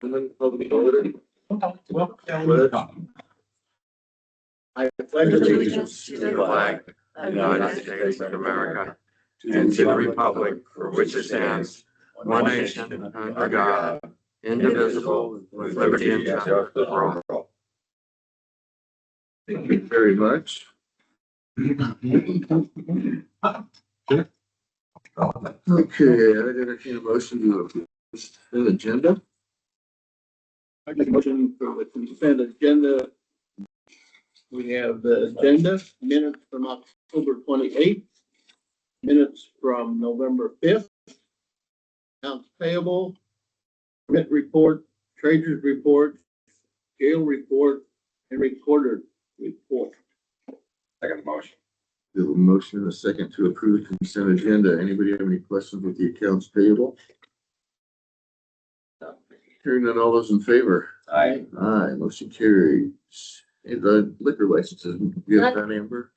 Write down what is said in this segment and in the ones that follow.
Public order. I pledge allegiance to the flag of the United States of America and to the republic for which it stands, one nation under God, indivisible, with liberty and justice for all. Thank you very much. Okay, I entertain a motion to approve the agenda. I make a motion for the consent agenda. We have the agenda minutes from October 28th, minutes from November 5th, accounts payable, permit report, treasurer's report, jail report, and recorder report. Second motion. We have a motion and a second to approve the consent agenda. Anybody have any questions with the accounts payable? Hearing none, all those in favor? Aye. Aye, motion carries. Hey, the liquor licenses, you have that, Amber?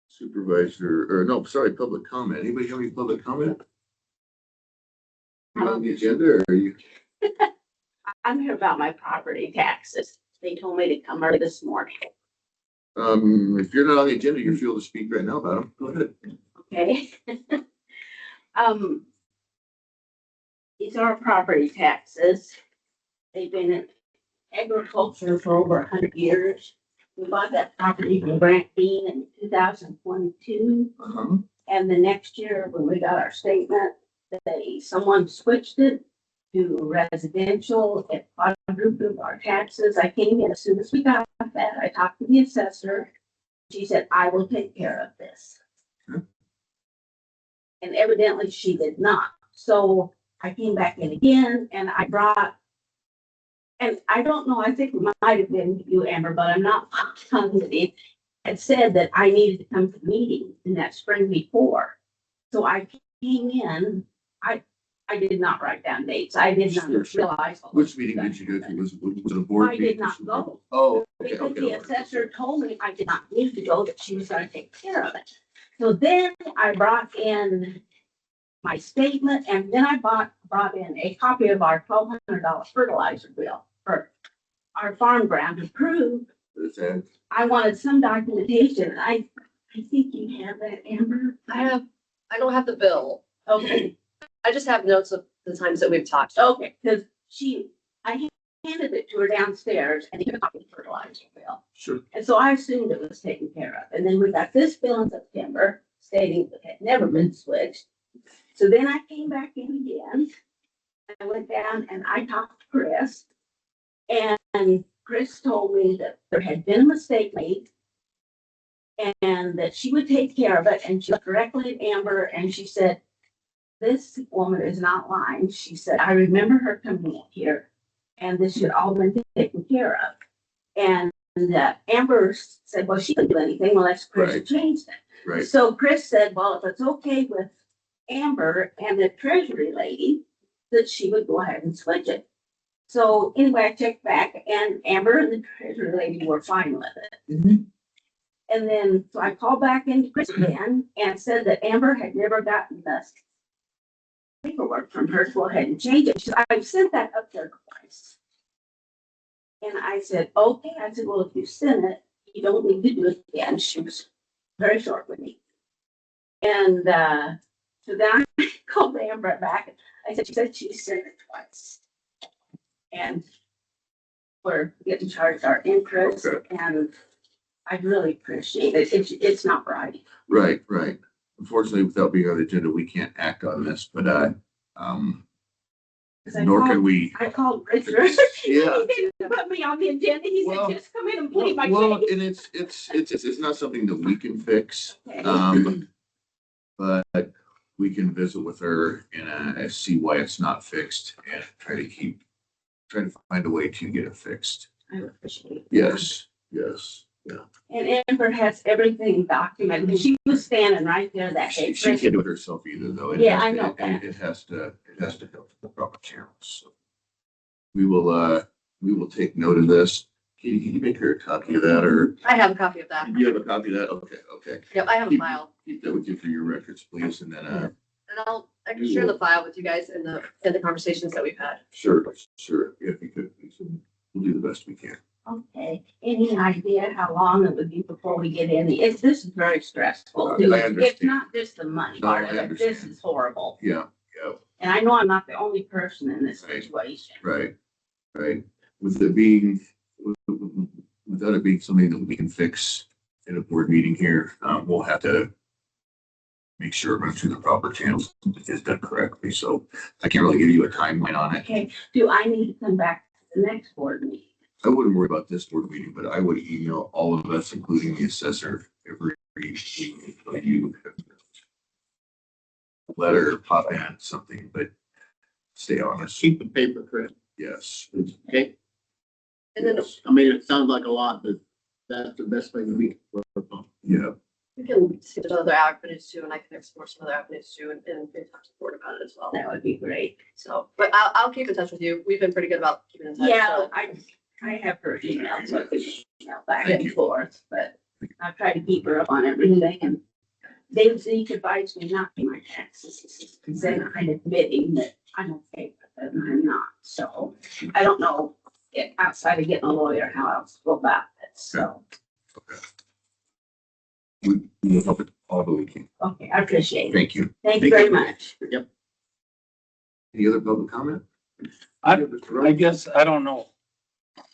Supervisor, or no, sorry, public comment. Anybody have any public comment? You on the agenda, or are you? I'm here about my property taxes. They told me to come early this morning. If you're not on the agenda, you're free to speak right now about them. Go ahead. Okay. These are property taxes. They've been in agriculture for over 100 years. We bought that property from Grant Bean in 2022. Uh-huh. And the next year, when we got our statement, someone switched it to residential. It quadrupled our taxes. I came in as soon as we got that. I talked to the assessor. She said, I will take care of this. Okay. And evidently she did not. So I came back in again and I brought, and I don't know, I think it might have been you, Amber, but I'm not positive. It had said that I needed to come to the meeting in that spring before. So I came in, I did not write down dates. I did not realize. Which meeting did you go to? Was it a board I meeting? did not go. Oh, okay, Because okay. the assessor told me I did not need to go, that she was gonna take care of it. So then I brought in my statement and then I brought in a copy of our $1,200 fertilizer bill for our farm ground to prove I wanted some documentation. I think you have that, Amber. I don't have the bill. Okay, I just have notes of the times that we've talked. okay, because I handed it to her downstairs and gave a copy of the fertilizer bill. Sure. And so I assumed it was taken care of. And then we got this bill in September stating it had never been switched. So then I came back in again. I went down and I talked to Chris. And Chris told me that there had been a mistake made and that she would take care of it. And she looked directly at Amber and she said, this woman is not lying. She said, I remember her coming up here and this should all been taken care of. And Amber said, well, she couldn't do anything unless Chris Right. changed it. Right. So Chris said, well, if it's okay with Amber and the treasury lady, that she would go ahead and switch it. So anyway, I checked back and Amber and the treasury lady were fine with it. Mhm. And then, so I called back into Chris again and said that Amber had never gotten the paperwork from her to go ahead and change it. She said, I've sent that up there twice. And I said, okay. I said, well, if you sent it, you don't need to do it again. She was very short with me. And so then I called Amber back. I said, she said she sent it twice. And we're getting charged our interest. Okay. And I really appreciate it. It's not right. Right, right. Unfortunately, without being on the agenda, we can't act on this, but, 'Cause I nor called- can we. I called Richard. Yeah. He didn't put me on the agenda. He Well, said, just come in and plead my Well, case. and it's not something that we can fix. Okay. But we can visit with her and see why it's not fixed and try to find a way to get it fixed. I appreciate it. Yes, yes, yeah. And Amber has everything documented. And she was standing right there that day. She can't do it herself either, though. Yeah, I know that. It has to go to the proper channels. So we will take note of this. Katie, can you make her a copy of that, or I have a copy of that. do you have a copy of that? Okay, okay. Yep, I have a file. Keep that with you for your records, please, and then, And I can share the file with you guys in the conversations that we've had. Sure, sure. If you could, we'll do the best we can. Okay, any idea how long it would be before we get in? This is very stressful. I too. understand. It's not just the money No, part I of it. This understand. is horrible. Yeah, And I know I'm not the only person in this Right. situation. right. With it being, without it being something that we can fix in a board meeting here, we'll have to make sure it runs through the proper channels, is done correctly. So I can't really give you a timeline on it. Okay, do I need to come back to the next board meeting? I wouldn't worry about this board meeting, but I would email all of us, including the assessor, every meeting, like you letter, pop in something, but stay honest. Keep the paper trail, Yes. okay? And then Yes. I mean, it sounds like a lot, but that's the best thing we can work on. Yeah. we can see if there's other avenues too, and I can explore some other avenues too, and talk to the board about it as well. That would be great. So, but I'll keep in touch with you. We've been pretty good about keeping in touch. Yeah, so. I have her email, so I can email back Thank and you. forth, but I try to keep her up on everything and they've advised me not to pay my taxes. Because then I'm admitting that I'm okay with it and I'm not. So I don't know, outside of getting a lawyer, how else to go about it. So, We will help it all the way we can. okay, I appreciate it. Thank you. Thank you very much. Any other public comment? I guess, I don't know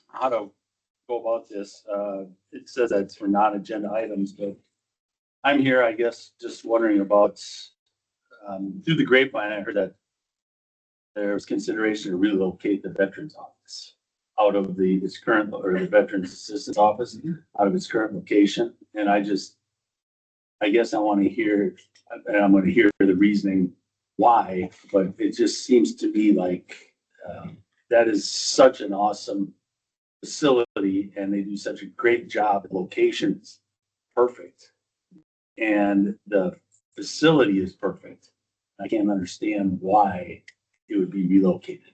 how to go about this. It says that it's for non-agenda items, but I'm here, I guess, just wondering about, through the grapevine, I heard that there's consideration to relocate the Veterans Office out of its current, or the Veterans Assistance Office, out of its current location. And I guess I want to hear, and I'm going to hear the reasoning why, but it just seems to me like, that is such an awesome facility and they do such a great job. The location's perfect. And the facility is perfect. I can't understand why it would be relocated.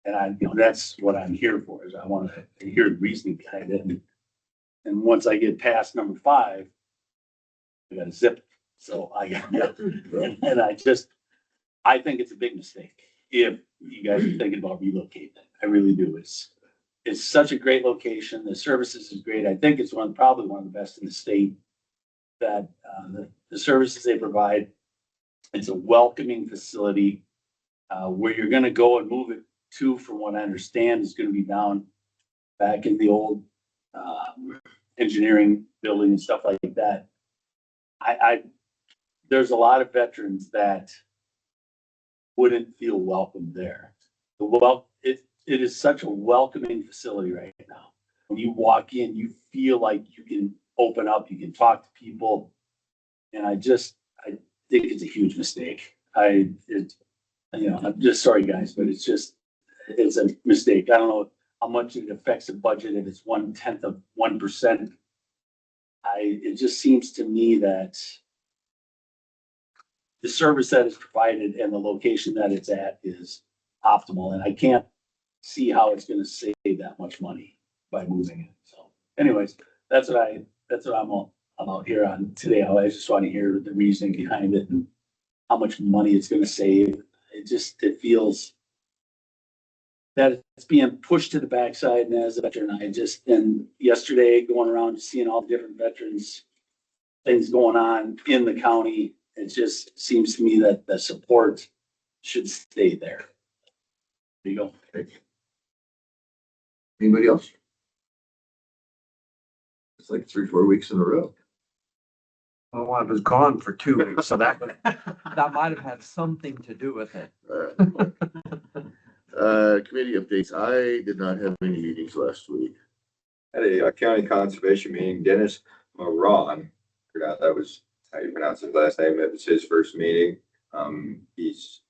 And that's what I'm here for, is I want to hear the reasoning behind it. And once I get past number 5, I got to zip it. So I think it's a big mistake if you guys are thinking about relocating. I really do. It's such a great location. The services is great. I think it's probably one of the best in the state. That the services they provide, it's a welcoming facility. Where you're going to go and move it to, from what I understand, is going to be down back in the old engineering building and stuff like that. There's a lot of veterans that wouldn't feel welcome there. It is such a welcoming facility right now. When you walk in, you feel like you can open up, you can talk to people. And I think it's a huge mistake. I'm just sorry guys, but it's a mistake. I don't know how much it affects the budget if it's 1/10 of 1%. It just seems to me that the service that is provided and the location that it's at is optimal, and I can't see how it's gonna save that much money by moving it. So anyways, that's what I'm out here on today. I just want to hear the reasoning behind it and how much money it's gonna save. It feels that it's being pushed to the backside, and as a veteran, and yesterday going around seeing all the different veterans, things going on in the county, it just seems to me that the support should stay there. There you go. Anybody else? It's like 3-4 weeks in a row. Well, I was gone for 2 weeks, so that might have had something to do with it. Committee updates. I did not have any meetings last week. At a county conservation meeting, Dennis Moran, forgot that was how you pronounce his last name. It was his first meeting. He's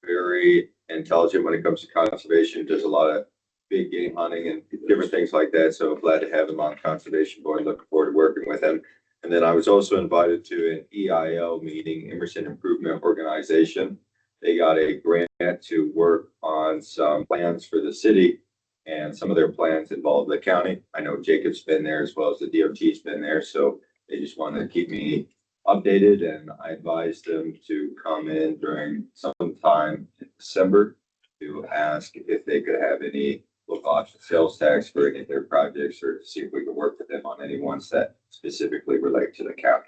very intelligent when it comes to conservation, does a lot of big game hunting and different things like that. So glad to have him on conservation board. Looking forward to working with him. And then I was also invited to an EIO meeting, Emerson Improvement Organization. They got a grant to work on some plans for the city, and some of their plans involve the county. I know Jacob's been there as well as the DOT's been there, so they just wanted to keep me updated, and I advised them to come in during some time in December to ask if they could have any local option sales tax for any of their projects, or to see if we could work with them on any ones that specifically relate to the county.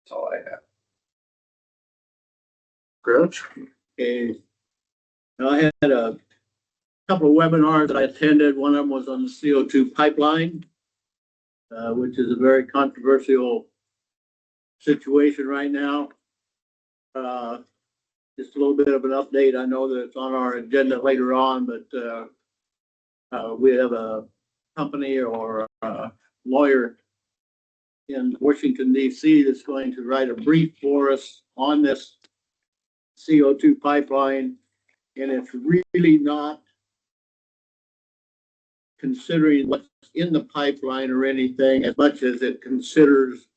That's all I have. Chris? Okay. Now, I had a couple of webinars that I attended. One of them was on the CO2 pipeline, which is a very controversial situation right now. Just a little bit of an update. I know that it's on our agenda later on, but we have a company or a lawyer in Washington, D.C. that's going to write a brief for us on this CO2 pipeline. And it's really not considering what's in the pipeline or anything as much as it considers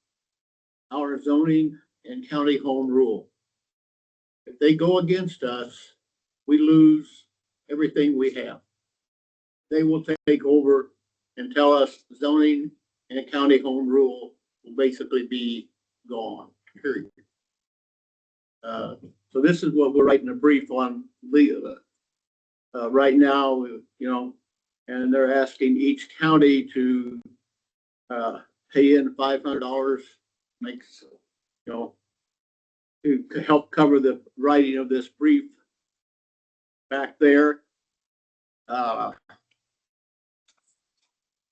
our zoning and county home rule. If they go against us, we lose everything we have. They will take over and tell us zoning and county home rule will basically be gone, period. So this is what we're writing a brief on right now, and they're asking each county to pay in $500, makes, to help cover the writing of this brief back there.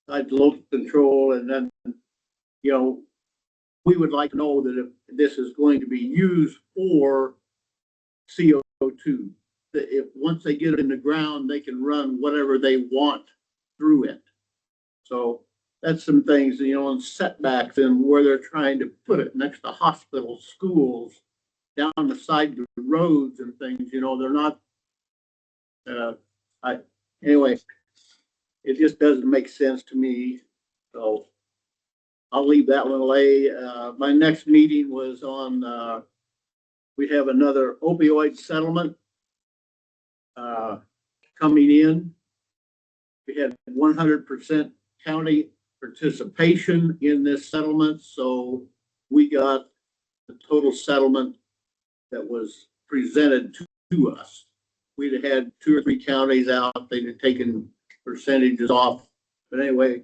Like local control, and then, we would like to know that if this is going to be used for CO2, that if once they get it in the ground, they can run whatever they want through it. So that's some things, and setbacks and where they're trying to put it next to hospitals, schools, down the side of the roads and things, they're not, anyway, it just doesn't make sense to me. So I'll leave that one lay. My next meeting was on, we have another opioid settlement coming in. We had 100% county participation in this settlement, so we got the total settlement that was presented to us. We'd had 2 or 3 counties out, they'd have taken percentages off, but anyway,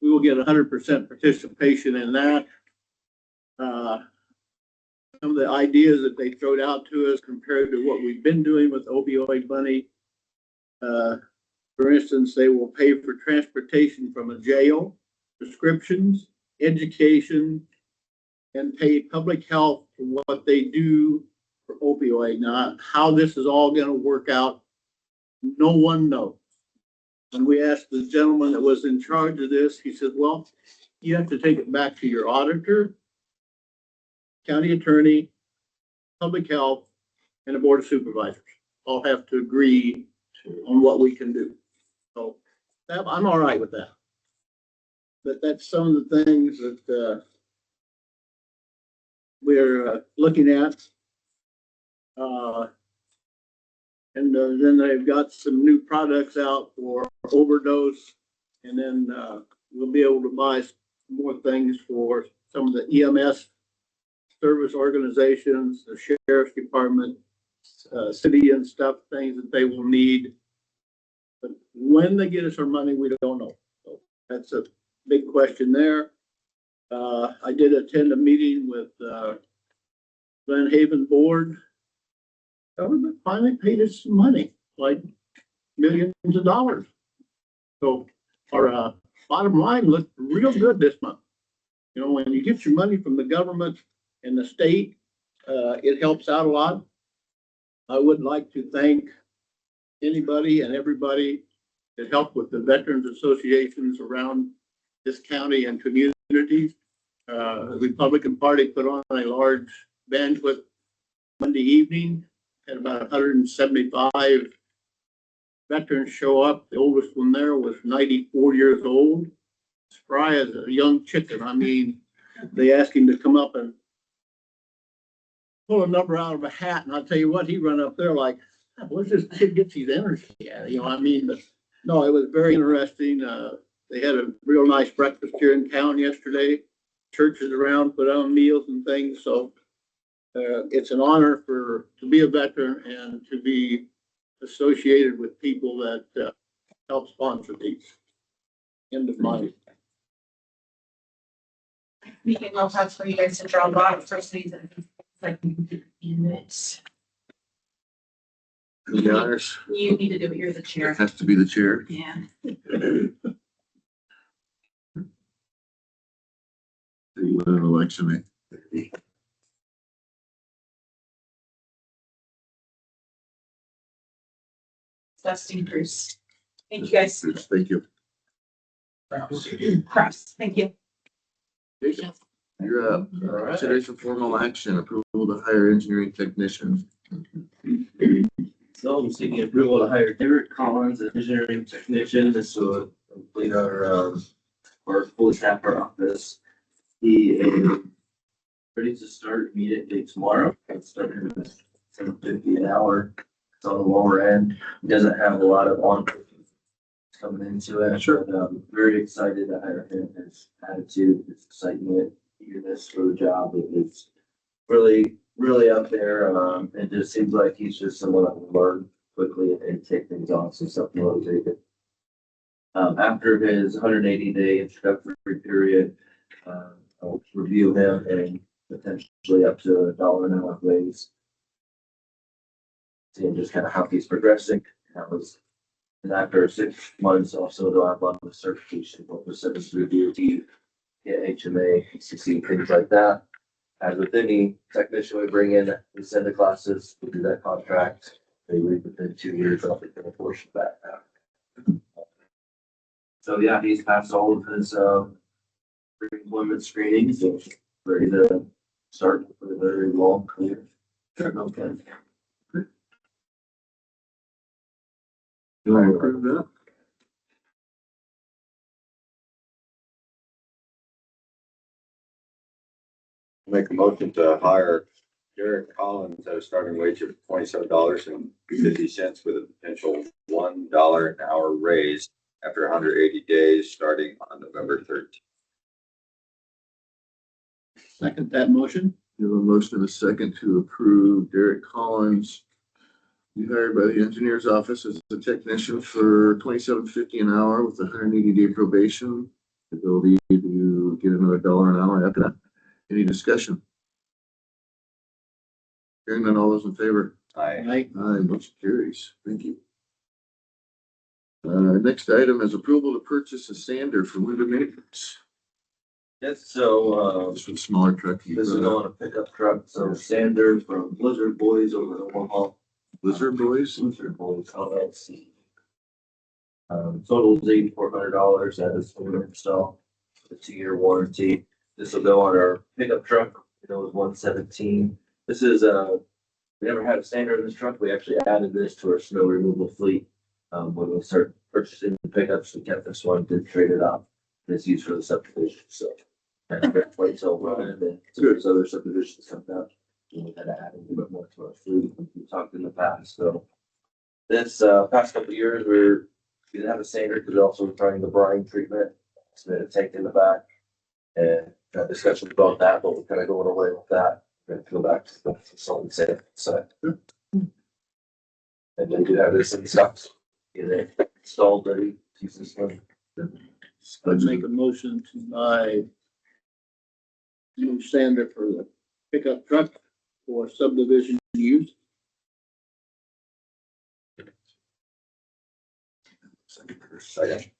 we will get 100% participation in that. Some of the ideas that they throw out to us compared to what we've been doing with opioid money. For instance, they will pay for transportation from a jail, prescriptions, education, and pay public health for what they do for opioid. Now, how this is all going to work out, no one knows. When we asked the gentleman that was in charge of this, he said, well, you have to take it back to your auditor, county attorney, public health, and the board of supervisors. All have to agree on what we can do. So I'm all right with that. But that's some of the things that we're looking at. And then they've got some new products out for overdose. And then we'll be able to buy more things for some of the EMS service organizations, the sheriff's department, city and stuff, things that they will need. But when they get us our money, we don't know. So that's a big question there. I did attend a meeting with Glen Haven board. Government finally paid us some money, like millions of dollars. So our bottom line looked real good this month. When you get your money from the government and the state, it helps out a lot. I would like to thank anybody and everybody that helped with the veterans associations around this county and communities. The Republican Party put on a large banquet Monday evening. Had about 175 veterans show up. The oldest one there was 94 years old, spry as a young chicken. I mean, they asked him to come up and pull a number out of a hat, and I'll tell you what, he run up there like, where's this kid gets his energy at? But no, it was very interesting. They had a real nice breakfast here in town yesterday. churches around, put on meals and things, so it's an honor to be a veteran and to be associated with people that help sponsor these. End of my. We can all have for you guys to draw lots for season. Like, it's, The honors, you need to do it, you're the it chair. has to be the chair. Yeah. You win an election, eh? Dustin Bruce. Thank you guys. Thank you. Cross, thank you. Jason, you're up. Consideration formal action, approval to hire engineering technician. So I'm seeking approval to hire Derek Collins, an engineering technician. This will complete our fully staff our office. He is ready to start immediately tomorrow. It's starting at $7.50 an hour. It's on the lower end. He doesn't have a lot of on coming into it. Sure. But I'm very excited to hire him. His attitude, his excitement, eagerness for the job is really up there. It just seems like he's just someone that will learn quickly and take things on, so something motivated. After his 180-day introductory period, I'll review him and potentially up to $1 an hour raise. Seeing just kind of how he's progressing. And after 6 months, also do I want the certification, what was sent through DOT, get HMA, CC, things like that. As with any technician we bring in, we send the classes, we do that contract, they leave within 2 years, I'll get a portion back now. So yeah, he's passed all of his pre-employment screenings, so ready to start with a very long career. Okay. Do I approve that? Make a motion to hire Derek Collins at a starting wage of $27.50 with a potential $1 an hour raise after 180 days, starting on November 13th. Second that motion. We have a motion and a second to approve Derek Collins. Be hired by the engineer's office as a technician for $27.50 an hour with a 180-day probation. The ability to get another $1 an hour after that. Any discussion? Hearing none, all those in favor? Aye. Aye, motion carries. Thank you. Next item is approval to purchase a sander for winter maintenance. Yes, so, This is smaller truck. this is on a pickup truck, so Sander from Blizzard Boys over in Omaha. Blizzard Boys. Blizzard Boys LLC. Total is $8,400. That is for install, a 2-year warranty. This will go on our pickup truck. It was 117. This is, we never had a Sander in this truck. We actually added this to our snow removal fleet. When we started purchasing the pickups, we kept this one, did trade it off. It's used for the subdivision, so. Wait till running and so there's other subdivisions coming up. And we had to add a little bit more to our fleet. We talked in the past, so. This, past couple of years, we didn't have a Sander because also we're trying the brine treatment. So we had a tank in the back. And had discussion about that, but we're kind of going away with that. We're gonna go back to the solid sand side. And they do have this in stock. Get it installed, ready, to use this one. I'd make a motion to buy new sander for the pickup truck for subdivision use. Second.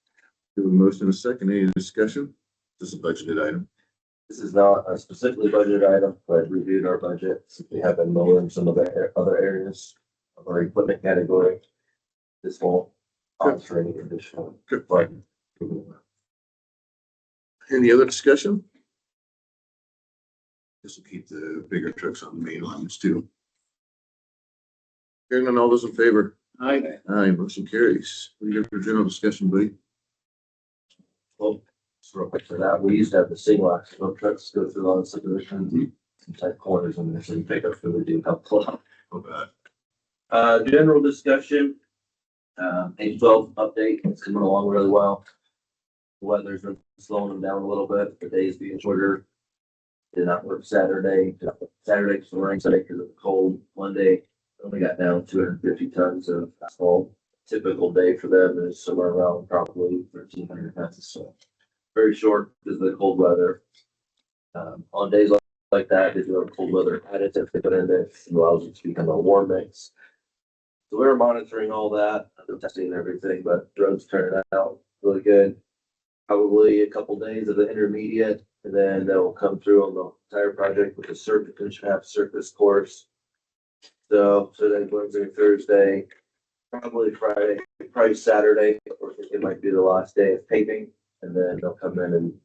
We have a motion and a second. Any discussion? This is a budgeted item. This is not a specifically budgeted item, but reviewed our budget. We have been lowering some of the other areas of our equipment category. This won't offer any additional. Good. But Any other discussion? This will keep the bigger trucks on the main lines too. Hearing none, all those in favor? Aye. Aye, motion carries. We got for general discussion, buddy. well, just real quick for that, we used to have the single axle trucks go through all the subdivisions, some tight corners and there's some pickups that we do help pull out. General discussion. Page 12 update, it's coming along really well. The weather's been slowing them down a little bit, the days being shorter, Did not work Saturday. Saturday was rain, Sunday because of the cold. Monday only got down 250 tons of asphalt. Typical day for them is somewhere around probably 1,300 tons. So very short because of the cold weather. On days like that, they do have cold weather additive they put in there. It allows it to become a warm mix. So we're monitoring all that, testing and everything, but the roads turned out really good. Probably a couple days of the intermediate, and then they'll come through on the entire project with a surface course. So then Wednesday, Thursday, probably Friday, probably Saturday, or it might be the last day of paving, and then they'll come in and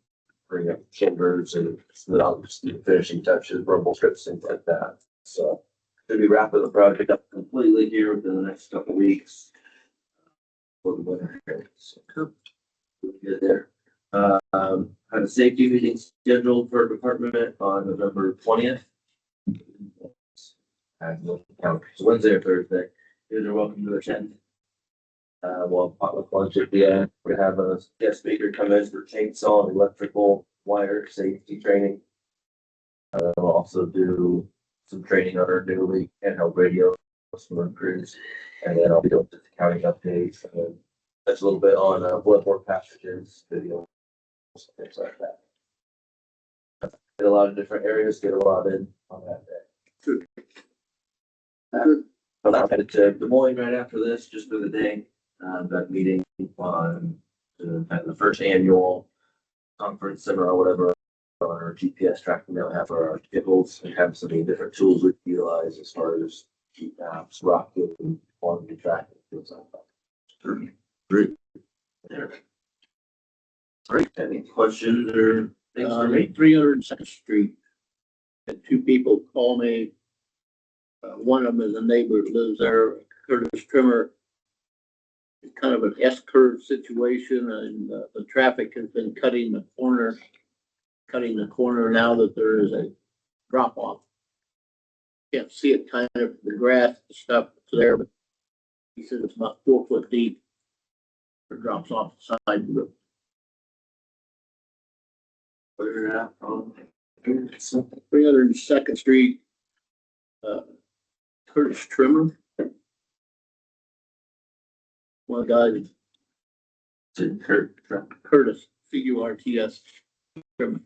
bring up shoulders and the finishing touches, rumble strips, things like that. So should be wrapping the project up completely here within the next couple of weeks. For the winter here. So good there. Had a safety meeting scheduled for department on November 20th. Wednesday or Thursday. You guys are welcome to attend. We'll potluck lunch at the end. We're gonna have a guest speaker come in for chainsaw and electrical wire safety training. We'll also do some training on our newly handheld radio for crews, and then I'll be doing just accounting updates and then touch a little bit on bloodborne pathogens, video, things like that. Get a lot of different areas, get a lot in on that day. But I'm headed to Des Moines right after this, just for the day. That meeting on the first annual conference seminar or whatever on our GPS tracking that we have for our vehicles, and have some different tools we utilize as far as keep maps, rocket, and quantity tracking, things like that. Great. There. All right, any questions or things for me? 302nd Street. Had two people call me. One of them is a neighbor that lives there, Curtis Trimmer. It's kind of an S-curve situation, and the traffic has been cutting the corner now that there is a drop off. Can't see it kind of, the grass, the stuff that's there, but he said it's about 4 foot deep. It drops off the side of the. Where at from? 302nd Street. Curtis Trimmer. One guy, Curtis, C-U-R-T-S. Trimmer.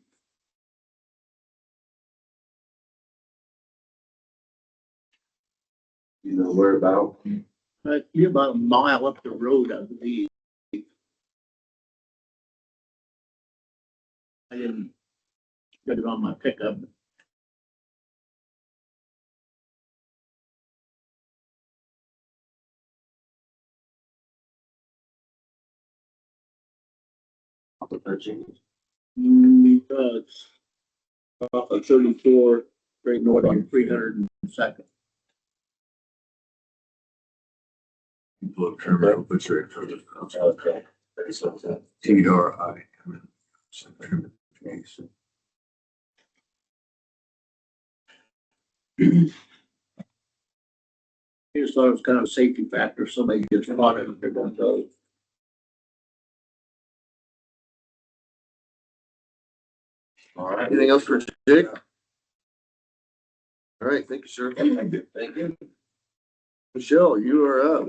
You know where about? You're about a mile up the road, I believe. I didn't get it on my pickup. It's off of 34, straight north on 302nd. Pull up terminal, put your in front of the Okay. TRI. I just thought it was kind of a safety factor. Somebody gets caught in it, they're going to go. All right. Anything else for Jake? All right, thank you, sir. Thank you. Michelle, you are up.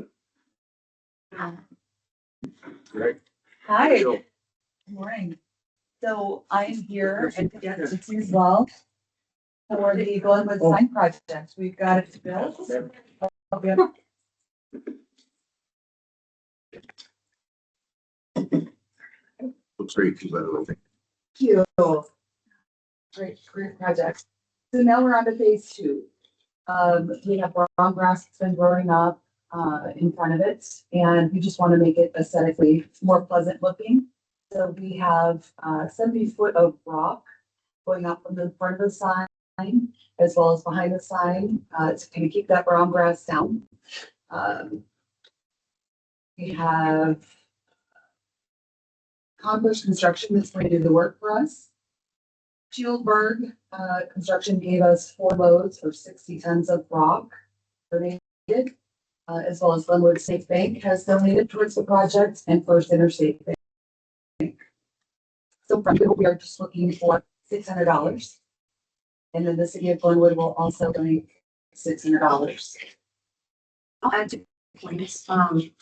Great. Hi, Michelle. good morning. So I'm here and yes, it's as well. For the Glenwood sign project, we've got it built. Okay. Looks great too, by the way. Thank you. Great project. So now we're on to phase 2. We have brown grass that's been growing up in front of it, and we just want to make it aesthetically more pleasant looking. So we have 70 foot of rock going up from the front of the sign as well as behind the sign to kind of keep that brown grass down. We have Converse Construction that's going to do the work for us. Shieldberg Construction gave us 4 loads or 60 tons of rock donated, as well as Glenwood State Bank has donated towards the project, and First Interstate Bank. So frankly, we are just looking for $600 And then the city of Glenwood will also donate $600. I'll add 2 points,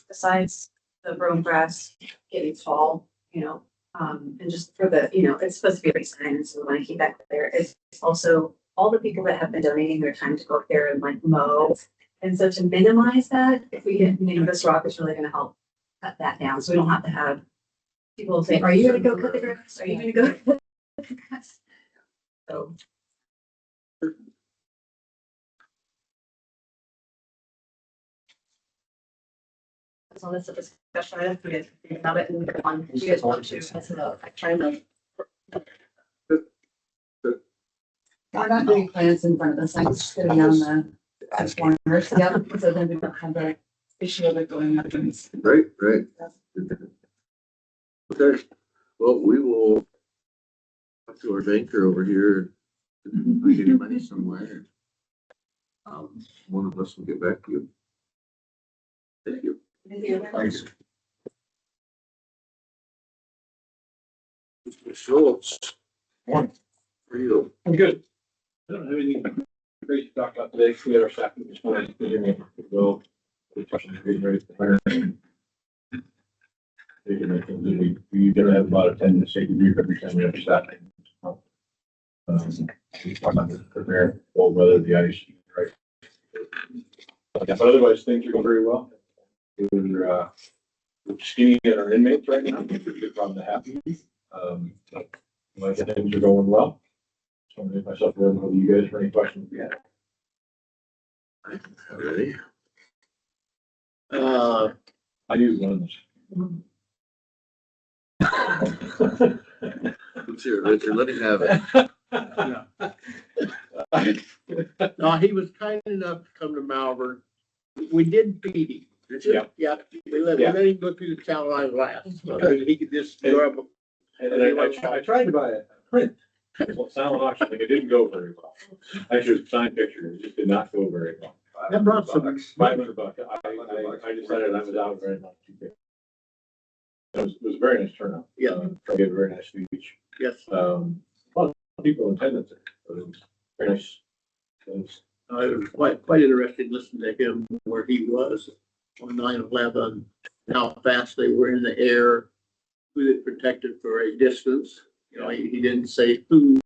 besides the brome grass getting tall, and just for the, it's supposed to be a great sign, and so we want to keep that there. It's also all the people that have been donating their time to go up there and like mow. And so to minimize that, if we get, this rock is really gonna help cut that down, so we don't have to have people saying, are you gonna go cut the grass? Are you gonna go cut the grass? So. So this is a discussion item, we guys think about it and move on. You guys want to, as a, trying to. We're not doing plans in front of us, I'm just sitting on the corners, yeah, so then we don't have the issue of it going up. Right. Okay, well, we will talk to our banker over here. I get money somewhere. One of us will get back to you. Thank you. Thanks. Mr. Schultz. Morning. For you. I'm good. I don't have anything great to talk about today. We had our staff meeting this morning. Well, we're touching the getting ready for the we're gonna have about a 10 to 8 degree every time we have a staff meeting. We talk about this prepare cold weather, the ice, right? But otherwise, things are going very well. We're skiing at our inmates right now. It's a good problem to have. My things are going well. So I'm gonna make myself available to you guys for any questions you have. Ready? I use one of those. Let's hear it, Richard. Let him have it. No, he was kind enough to come to Malvern. We did feed him. Did you? Yeah. Yeah, we let him go through the town line last, so he could just grab them. And I tried to buy a print. Well, silent auction, like it didn't go very well. Actually, it was a signed picture, it just did not go very well. That brought some. $500. I decided I was out very much. It was a very nice turnout. Yeah. I gave a very nice speech. Yes. A lot of people in attendance there, but it was very nice. It was quite interesting listening to him where he was on 9/11, how fast they were in the air, who they protected for a distance. He didn't say who,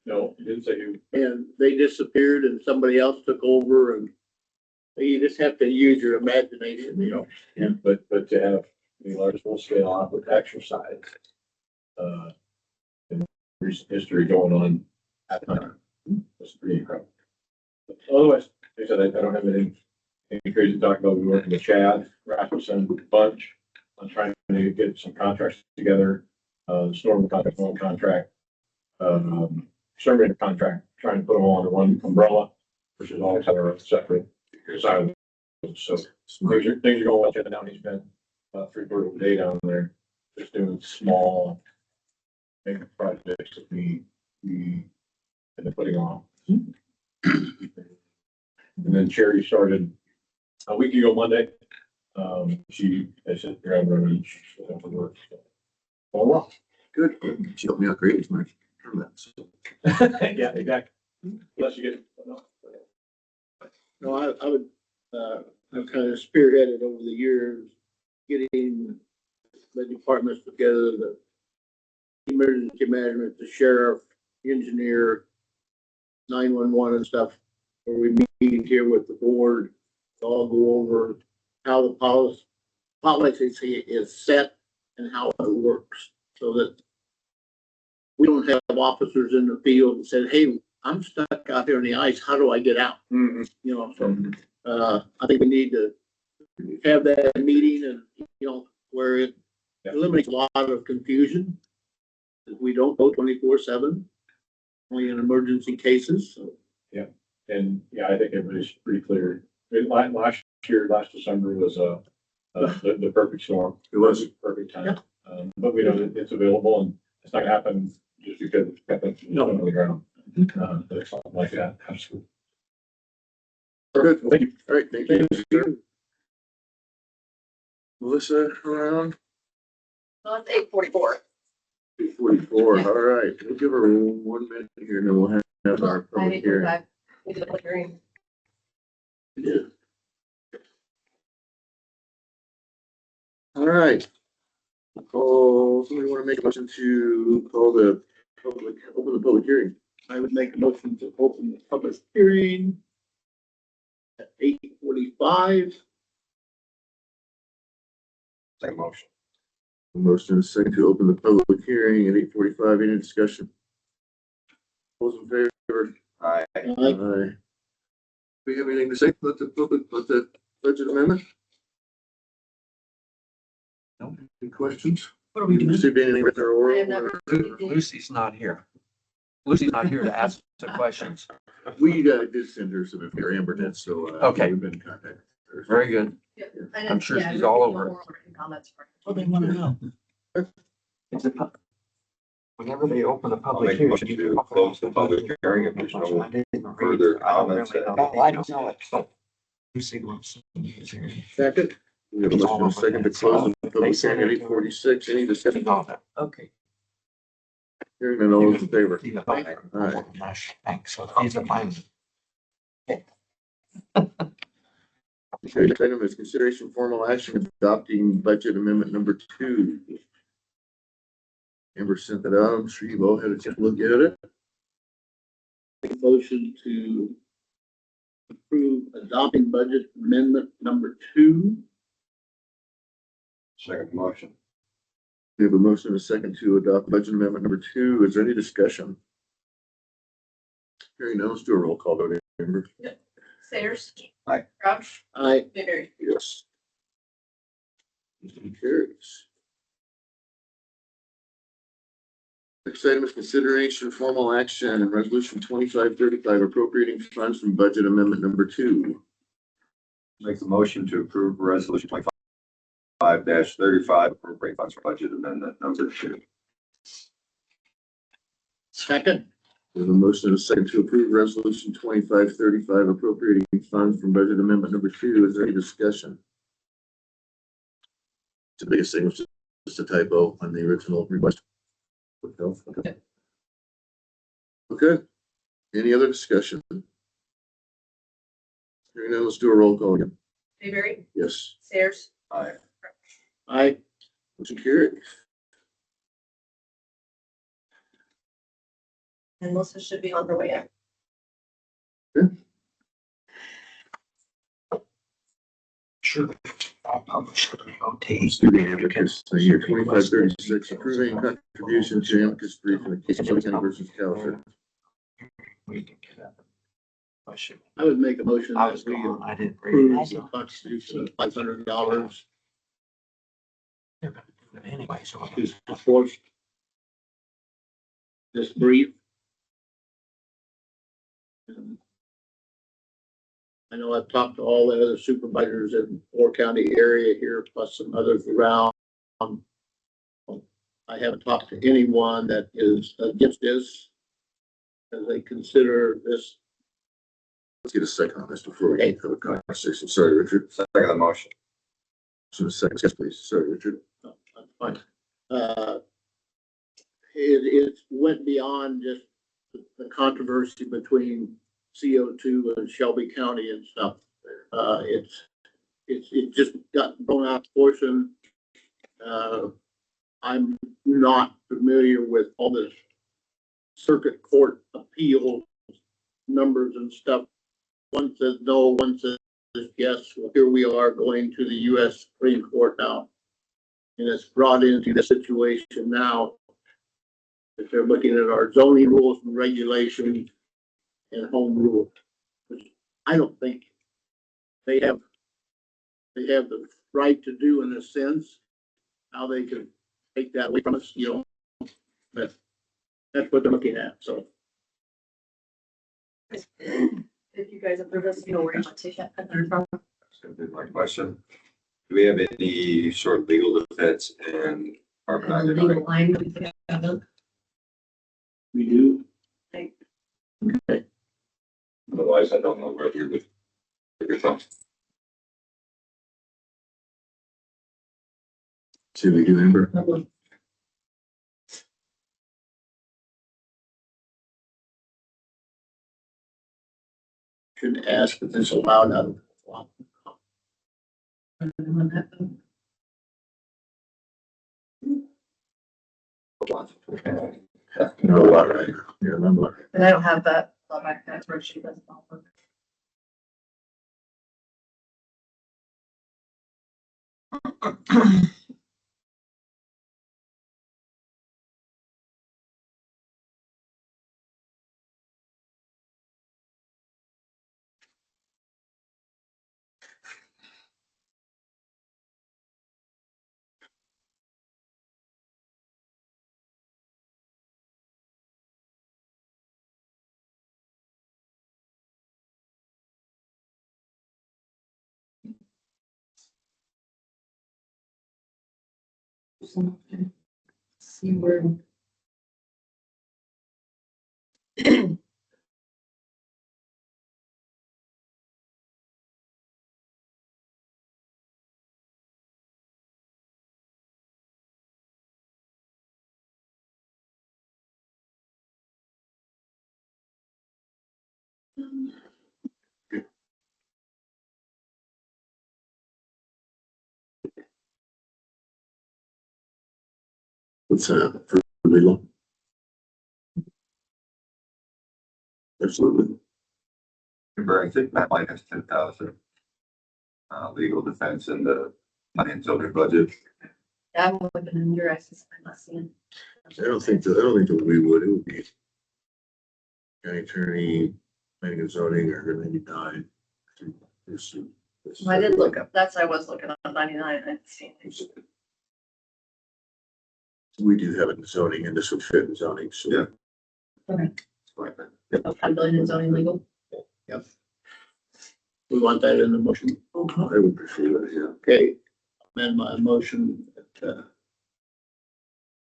No, he didn't say who. and they disappeared and somebody else took over, and you just have to use your imagination, But to have the large full scale exercise, in recent history going on at the time was pretty incredible. But otherwise, like I said, I don't have anything crazy to talk about. We working with Chad Rasmussen Bunch on trying to get some contracts together. Storm contract, one contract, exterminator contract, trying to put them all under one umbrella, which is always have our separate silos. So things are going well. Chad down, he's been 3/4 of the day down there, just doing small big projects that we have been putting on. And then Cherry started a week ago Monday. I said, grab her and she's going to work. Oh, well. Good. She helped me out great. My permits. Yeah, exactly. Unless you get. No, I would, I've kind of spearheaded over the years, getting the departments together, the emergency management, the sheriff, engineer, 911 and stuff, where we meet here with the board, to all go over how the policy is set and how it works, so that we don't have officers in the field and said, hey, I'm stuck out here on the ice, how do I get out? So, I think we need to have that meeting and, where it eliminates a lot of confusion. We don't go 24/7, only in emergency cases, so. And yeah, I think everybody's pretty clear. Last December was the perfect storm. It was a perfect time. But we know that it's available and it's not gonna happen just because it's happened on the ground. But something like that, absolutely. good. Thank you. All right, thank you. Sir. Melissa around? Well, it's 8:44. 2:44. All right, we'll give her 1 minute here and then we'll have have our I public need to go hearing. back. We did a public hearing. All right. Oh, somebody want to make a motion to call the open the public hearing? I would make a motion to open the public hearing at 8:45. Second motion. Motion is second to open the public hearing at 8:45. Any discussion? Those in favor? Aye. Aye. We have anything to say about the budget amendment? No. Any questions? What are we doing? Received anything written or oral? I have never- Lucy's not here. Lucy's not here to ask the questions. We did send her some of your Amber did, so. Okay. We've been in contact. with her. Very good. I'm sure she's all over it. Comments for. What they want to know. It's a whenever they open a I'll public make a hearing. motion to close the public hearing if there's no further comments. Oh, I don't know it, so. Lucy wants. Second. We have a motion and a second to close the public hearing at 8:46. Any discussion? Okay. Hearing none, all those in favor? Aye. Thanks. So these are mine. Okay, next item is consideration formal action adopting budget amendment number 2. Amber sent that out. I'm sure you've all had a chance to look at it. Make a motion to approve adopting budget amendment number 2. Second motion. We have a motion and a second to adopt budget amendment number 2. Is there any discussion? Hearing none, let's do a roll call vote. Amber? Sayers. Aye. Crouch. Aye. Mayberry. Yes. Motion carries. Next item is consideration formal action and resolution 2535 appropriating funds from budget amendment number 2. Make the motion to approve resolution 25-35 appropriate funds for budget amendment number 2. Second. We have a motion and a second to approve resolution 2535 appropriating funds from budget amendment number 2. Is there any discussion? The biggest thing was just a typo on the original request. Okay. Okay. Any other discussion? Hearing none, let's do a roll call again. Mayberry. Yes. Sayers. Aye. Aye. Motion carried. And Melissa should be on her way out. Sure. I'll publish it. Okay. Student advocates, the year 2536, approving contribution to amicus brief in the case of County versus California. We can get that. I should. I would make a motion I that was we gone. I didn't approve read the it. contribution of $500 They're gonna do it anyway, so. to support this brief. And I know I've talked to all the other supervisors in the 4 county area here, plus some others around. I haven't talked to anyone that is against this, as they consider this. Let's get a second on this before we have a conversation. Sorry, Richard. Second the motion. So a second, yes, please. Sorry, Richard. No, that's fine. It went beyond just the controversy between CO2 and Shelby County and stuff. It just got blown out of proportion. I'm not familiar with all the circuit court appeal numbers and stuff. One says no, one says yes. Well, here we are going to the US Supreme Court now. And it's brought into the situation now that they're looking at our zoning rules and regulations and home rule, which I don't think they have the right to do in a sense. How they can take that away from us, but that's what they're looking at, so. If you guys approve this, you know where you want to take that $500 from. That's gonna be my question. Do we have any sort of legal defense in our And the legal line that we could have done. We do. Otherwise, I don't know where you would. Your thoughts. See if we do, Amber. should ask if this allowed out of. No, all right. Yeah, remember. But I don't have that, that worksheet doesn't offer. See where. What's that for legal? Absolutely. Remember, I think that line has 10,000. Legal defense in the money and zoning budget. Yeah, I'm looking in your eyes, I'm not seeing. I don't think that we would, it would be. County attorney, planning and zoning are 99. I did look up, that's, I was looking up 99, I didn't see anything. We do have it in zoning and this would fit in zoning, so. Yeah. Okay. Right. Oh, 5 billion in zoning legal. We want that in the motion. I would prefer that, yeah. Okay, amend my motion that,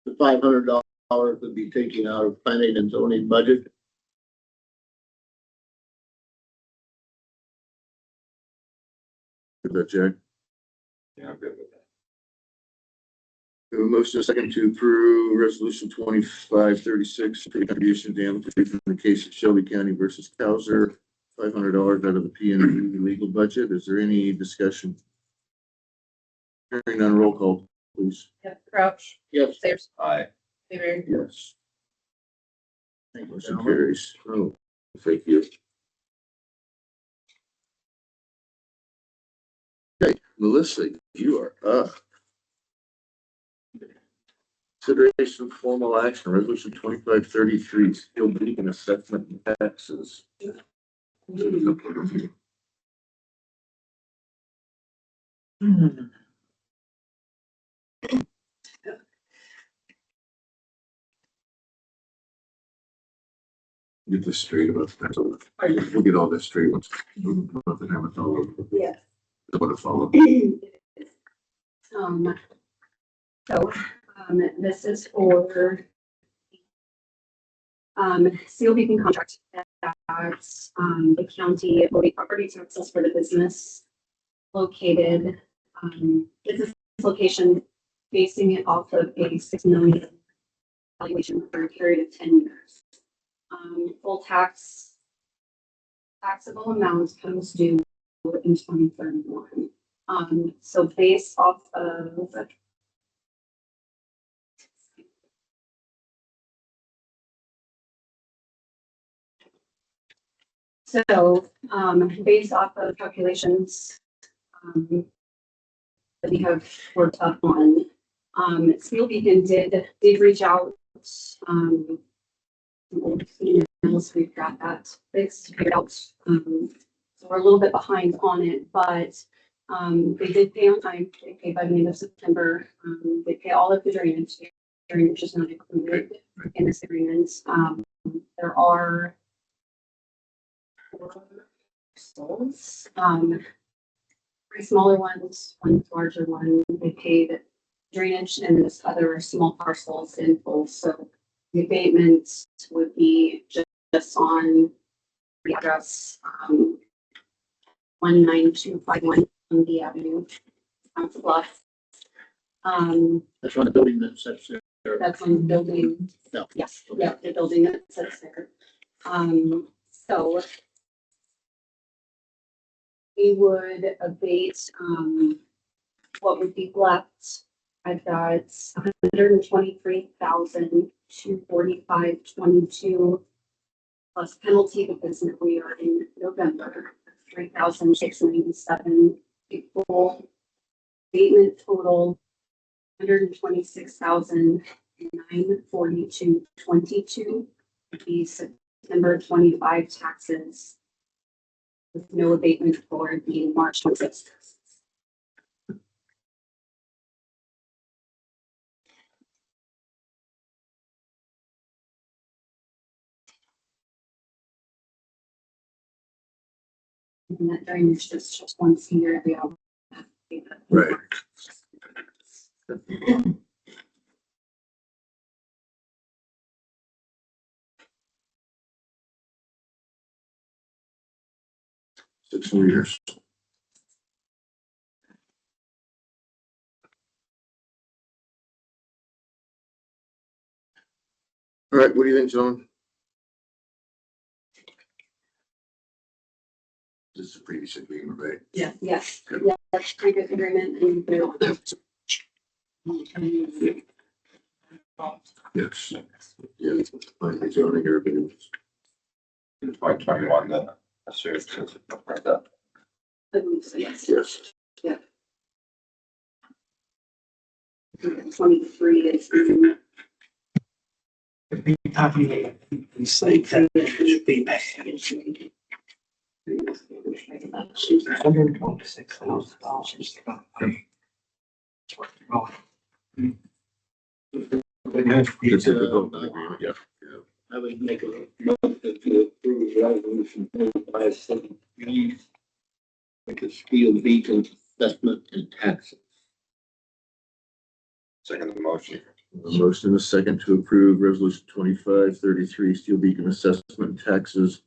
the $500 would be taken out of planning and zoning budget. Is that Jack? Yeah, I'm good with that. We have a motion, a second to approve resolution 2536, for the contribution to amnesty from the case of Shelby County versus Cowser, $500 out of the PNV legal budget. Is there any discussion? Hearing none, roll call, please. Yep, Crouch, Yes. Sayers, Aye. Avery. Yes. Thank you, Motion gentlemen. carries. Oh, thank you. Okay, Melissa, you are up. Consideration of formal action, resolution 2533, steel beacon assessment and taxes. Get this straight about that. We'll get all this straight once. Nothing happens all over. Yes. What to follow. Um, so, this is for seal beacon contract that, the county will be property taxes for the business located, business location, basing it off of a 6 million valuation for a period of 10 years. Full taxable amount comes due in 2031. So based off of based off of calculations that we have worked up on, Steel Beacon did reach out. Some old emails, we've got that fixed, figured out. So we're a little bit behind on it, but they did pay on time. They paid by the end of September. They pay all of the drainage. Drainage is not included in this agreement. There are parcels, 3 smaller ones, 1 larger one. They paid drainage and this other small parcels in full. So the abatement would be just on the address 19251 on the avenue. Plus, That's on the building that sits there. that's on the building. No. Yes, yeah, the building that sits there. So we would abate, what would be left. I've got 123,245.22 plus penalty because we are in November, 3,697 equal abatement total, 126,942.22 would be September 25 taxes with no abatement for the March 26th. And that drainage is just once a year, we all. Right. Six more years. All right, what do you think, John? This is a previous agreement, right? Yeah, yes, yeah, that's previous agreement and bill. Yes. Yeah, my zoning urban. In 2021, then, I assume, since it's like that. Yes, Yes. 23 is. It's a development agreement, yeah. I would make a motion to approve resolution 2573, like a steel beacon assessment and taxes. Second the motion. A motion and a second to approve resolution 2533 steel beacon assessment taxes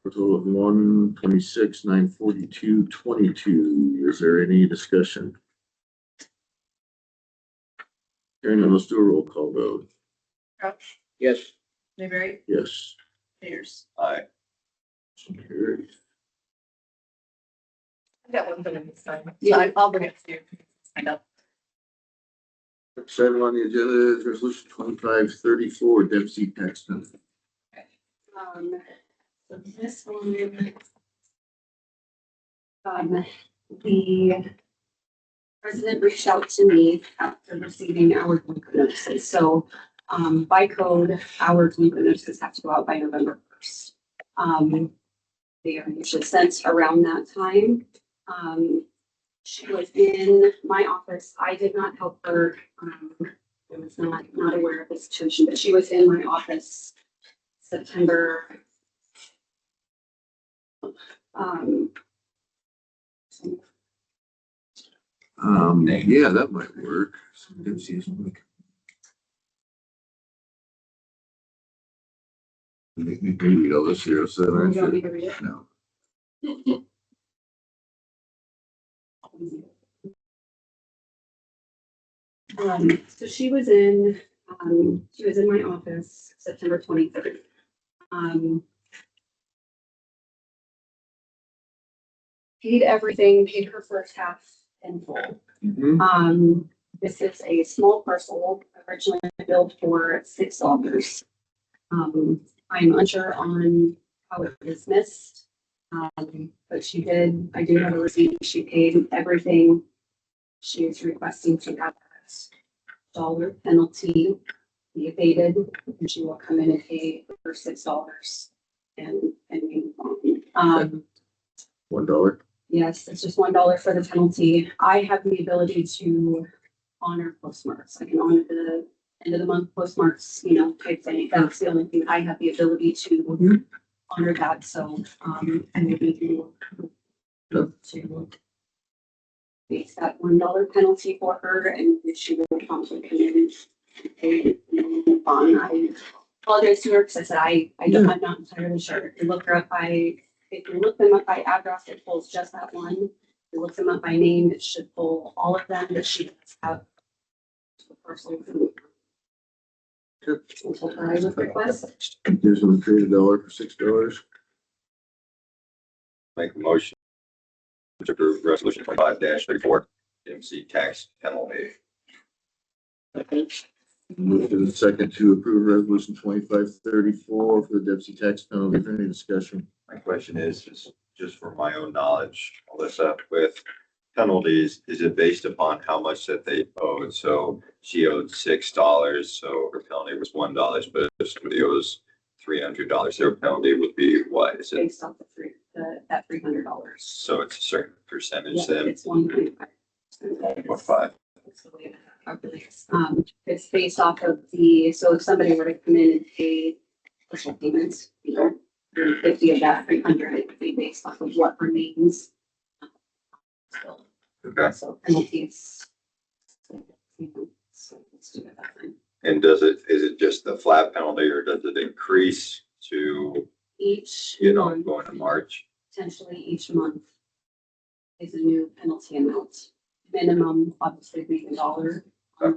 for a total of 126,942.22. Is there any discussion? Hearing none, let's do a roll call vote. Crouch, Yes. Mayberry, Yes. Peters. Aye. Motion carries. I got one thing on this side. Yeah, I'll bring it to you. I know. Next item on the agenda is resolution 2534 Dempsey Paxton. So this one. The president reached out to me after receiving our delinquent notices. So, by code, our delinquent notices have to go out by November 1st. They are usually sent around that time. She was in my office. I did not help her. I was not aware of the situation, but she was in my office September. Yeah, that might work. Dempsey's like. Make me read all this here, so You I want should. me to read it? No. So she was in my office September 23rd. Paid everything, paid her first half in full. This is a small parcel originally built for $6. I'm unsure on how it was missed. But I do have a receipt. She paid everything. She is requesting to have that dollar penalty be abated, and she will come in and pay for $6 and move on. $1. Yes, it's just $1 for the penalty. I have the ability to honor postmarks. I can honor the end of the month postmarks, type thing. That's the only thing I have the ability to honor that. So, I'm moving to base that $1 penalty for her, and she will promptly come in and pay the bond. I apologize to her because I said I'm not entirely sure. If you look her up if you look them up by address, it pulls just that one. If you look them up by name, it should pull all of them that she does have. The personal. Supervisor request. Gives them $3 for $6. Make a motion to approve resolution 25-34, MC tax penalty. Move to the second to approve resolution 2534 for the deputy tax penalty. For any discussion? My question is just for my own knowledge, Alyssa, with penalties, is it based upon how much that they owed? So she owed $6, so her penalty was $1, but if somebody owes $300, their penalty would be what? Is it, Based off that $300. so it's a certain percentage Yeah, then? it's 1.5. What, five? That's the way that calculates. It's based off of so if somebody were to come in and pay partial payments, 50 of that 300, it would be based off of what remains. Still, Okay. so penalties. So let's do it that way. And is it just the flat penalty or does it increase to, Each going month, to March? potentially each month is a new penalty amount. Minimum, obviously, being $1.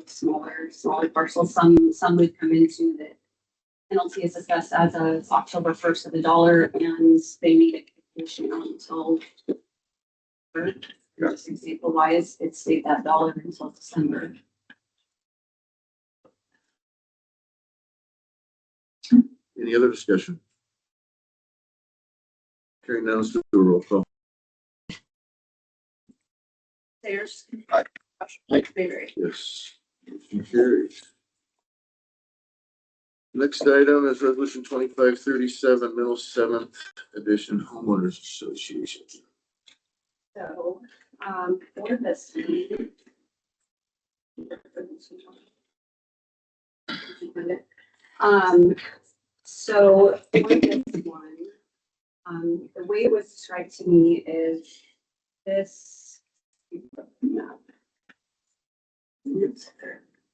Smaller parcels. Some would come into the penalty is assessed as of October 1st of $1, and they need a completion until. Just example wise, it stayed that $1 until December. Any other discussion? Hearing none, let's do a roll call. Sayers. Aye. Mayberry. Yes. Motion carries. Next item is resolution 2537, Middle Seventh Edition Homeowners Association. So, for this so for this one, the way it was described to me is this.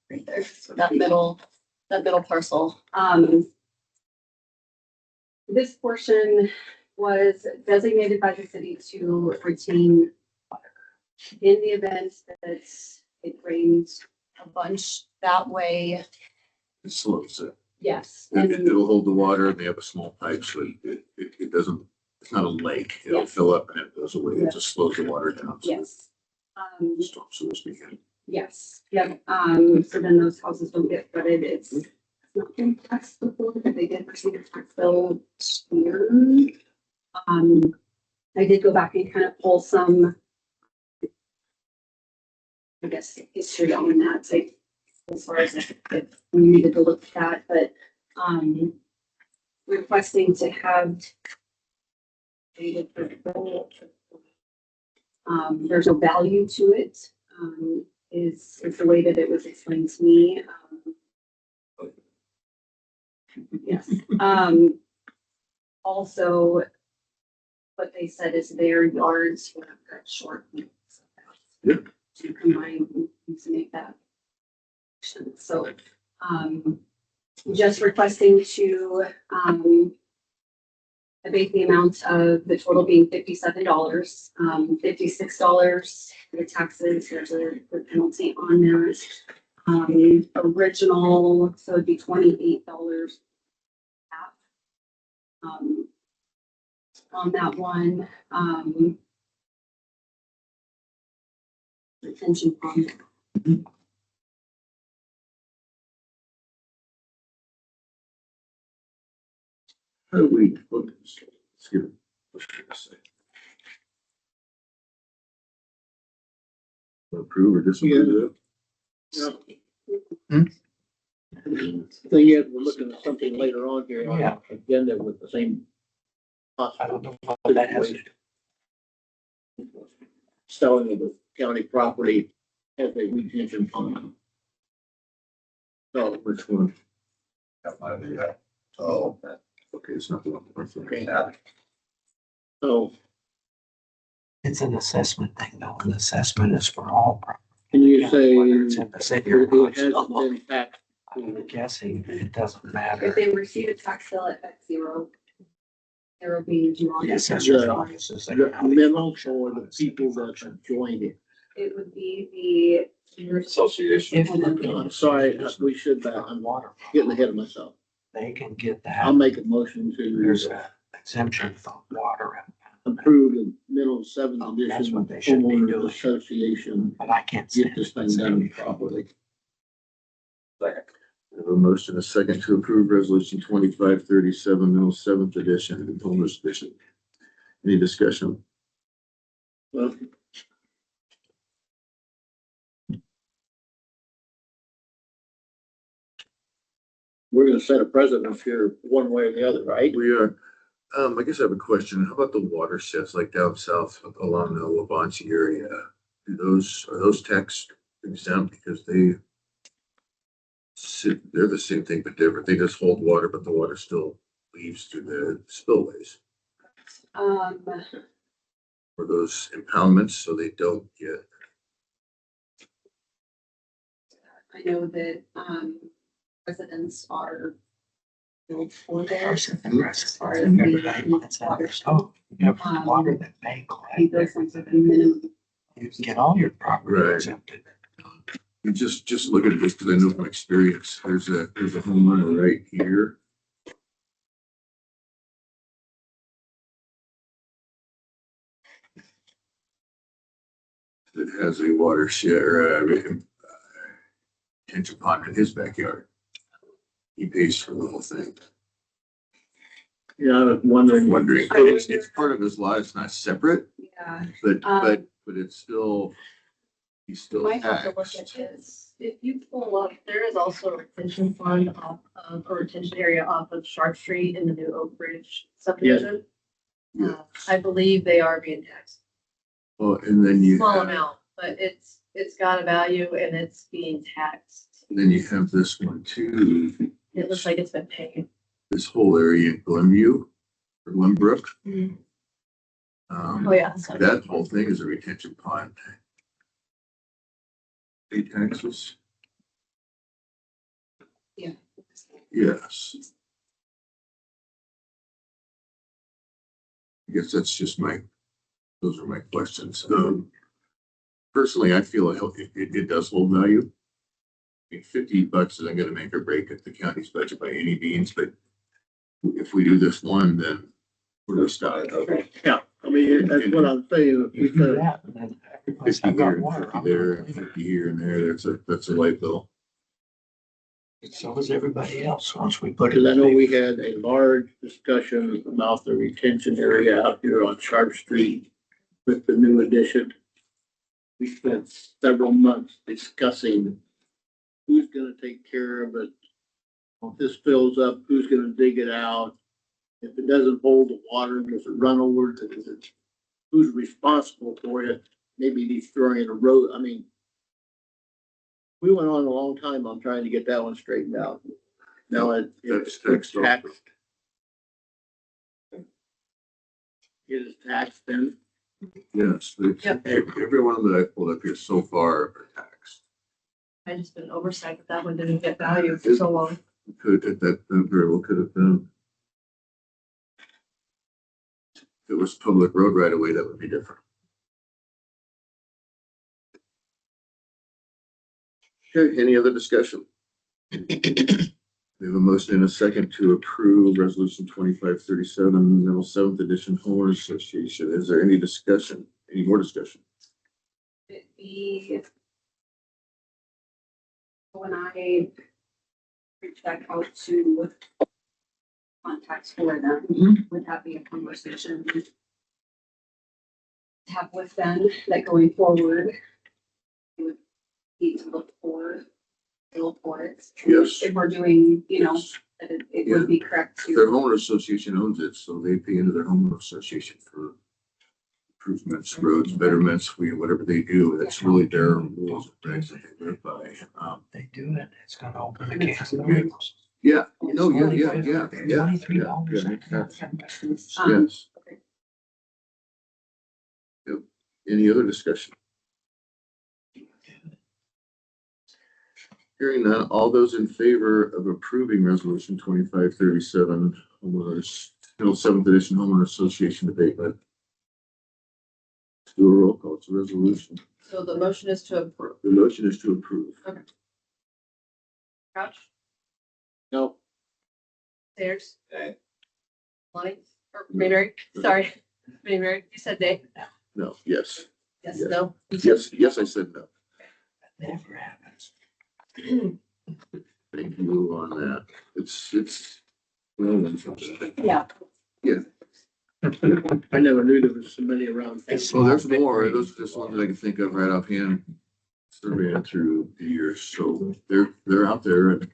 Right there, so that middle parcel. This portion was designated by the city to retain water. In the event that it rained a bunch that way, It slows it. yes. It'll hold the water and they have a small pipe, so it doesn't, it's not a lake. It'll Yes. fill up and it goes away. Yeah. It just slows the water down. So Yes. it stops, so to speak. Yes, yep, so then those houses don't get flooded, it's not been taxed before, but they did receive a tax bill here. I did go back and kind of pull some, I guess, history on that, like, as far as if we needed to look at that, but, requesting to have there's no value to it, is the way that it was explained to me. Yes. Also, what they said is their yards were cut short. To combine to make that. So, just requesting to, abate the amount of the total being $57, $56 for the taxes, there's a penalty on that. Original, so it'd be $28 half. On that one, retention pond. How do we look at this? Let's give it. What should I say? Approve or disapprove? Yeah. Hmm? Thing is, we're looking at something later on here on Yeah. the agenda with the same. I don't know what that has. Selling of the county property as a retention pond. So, Which one? Oh, Okay, it's not the one. okay, yeah. so It's an assessment thing, though. An assessment is for all property. can you say Whether it's in the city or it not, hasn't still look. been taxed? I'm guessing it doesn't If matter. they receive a tax bill at zero being due on The it, assessor's Yeah. office is The there. How they middle function, or how the the city people that functions. joined it? it would be the. Association. If I'm sorry, we should, I'm water, getting ahead of myself. they can get I'll that. make a motion There's to, an exemption from water and approve the middle seventh Oh, that's edition what they should be homeowners doing. association, But I can't get this thing done properly. We have a motion, a second to approve resolution 2537, middle seventh edition, and homeless edition. Any discussion? Well, we're gonna set a precedent here one way or the other, right? We are, I guess I have a question. How about the watersheds like down south along the Wabansie area? Are those tax exempt because they're the same thing but different. They just hold water, but the water still leaves through the spillways. Or those impoundments, so they don't get. I know that, residents are billed for their, as far as the water. Oh, you have Um, water that may He collect. goes into the minimum. You can get all your property Right. exempted. You just look at this because I know from experience, there's a homeowner right here. That has a watershed or detention pond in his backyard. He pays for the whole thing. Yeah, I was wondering. It's part of his lot, it's not separate, Yeah, but it's still, he's still might have to look at taxed. this. If you pull up, there is also a retention fund off of, or retention area off of Sharp Street in the new Oak Ridge subdivision. Yeah. I believe they are being taxed. Well, and then you Small have, amount, but it's got a value and it's being taxed. then you have this one too. It looks like it's been paid. This whole area in Glenview or Glenbrook. Mhm. Um, Oh, yeah. So that whole thing is a retention pond. Pay taxes? Yeah. Yes. I guess that's just those are my questions. Personally, I feel it does hold value. I mean, $50 isn't gonna make or break at the county's budget by any means, but if we do this one, then we're stop. Yeah, I mean, that's what I'm saying. If we You do could, that, and then every place 50 I got here, water, 50 I'm there, gonna clean 50 here and there, that's a light bill. it. So is everybody else, once we put it. because I know we had a large discussion about the retention area out here on Sharp Street with the new addition. We spent several months discussing who's gonna take care of it. If this fills up, who's gonna dig it out? If it doesn't hold the water, does it run over? Who's responsible for it? Maybe he's throwing in a road. I mean, we went on a long time on trying to get that one straightened out. Now it's taxed. It is taxed then. Yes, every one that I pulled up here so far are taxed. I just been oversight that one didn't get value for so long. That very well could have been. If it was public road right away, that would be different. Okay, any other discussion? We have a motion and a second to approve resolution 2537, middle seventh edition homeowners association. Is there any discussion? Any more discussion? When I reach back out to contacts for them, would that be a conversation to have with them that going forward? We would need to look for it. Yes. If we're doing, that it would be correct Their to. homeowner association owns it, so they pay into their homeowner association for improvements, roads, betterments, whatever they do. That's really their rules and regs that they live by. They do it, it's gonna open the can of worms. Yeah, no, yeah. $23. Yes. Yep. Any other discussion? Hearing none, all those in favor of approving resolution 2537, homeowners, middle seventh edition homeowner association abatement. Let's do a roll call. It's a resolution. So the motion is to approve. The motion is to approve. Crouch, No, Sayers, Okay. Lonnie, or Mayberry, sorry. Maybe you said they, No, yes, yes, Yes. no. yes, I said no. Never happens. Thank you on that. It's. Well, then something. Yeah. I never knew there was so many around. Well, there's more. Those are just ones that I can think of right offhand. Surveying through the years, so they're out there. And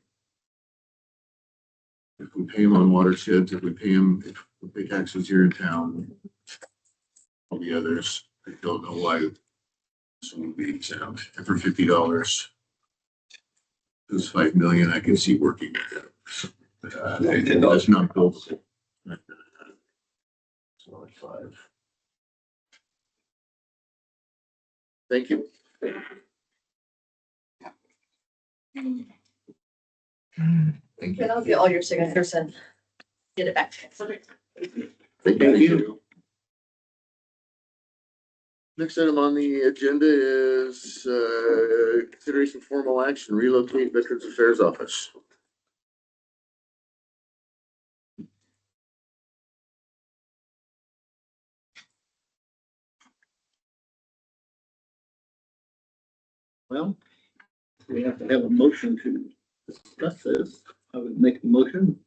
if we pay them on watersheds, if we pay taxes here in town, all the others, I don't know why this one would be exempt. And for $50, those 5 million, I can see working with that. That's not buildable. It's only 5. Thank you. Thank Then I'll get all your signatures and get it back. Thank you. Next item on the agenda is consideration formal action, relocate Veterans Affairs Office. Well, we have to have a motion to discuss this. I would make a motion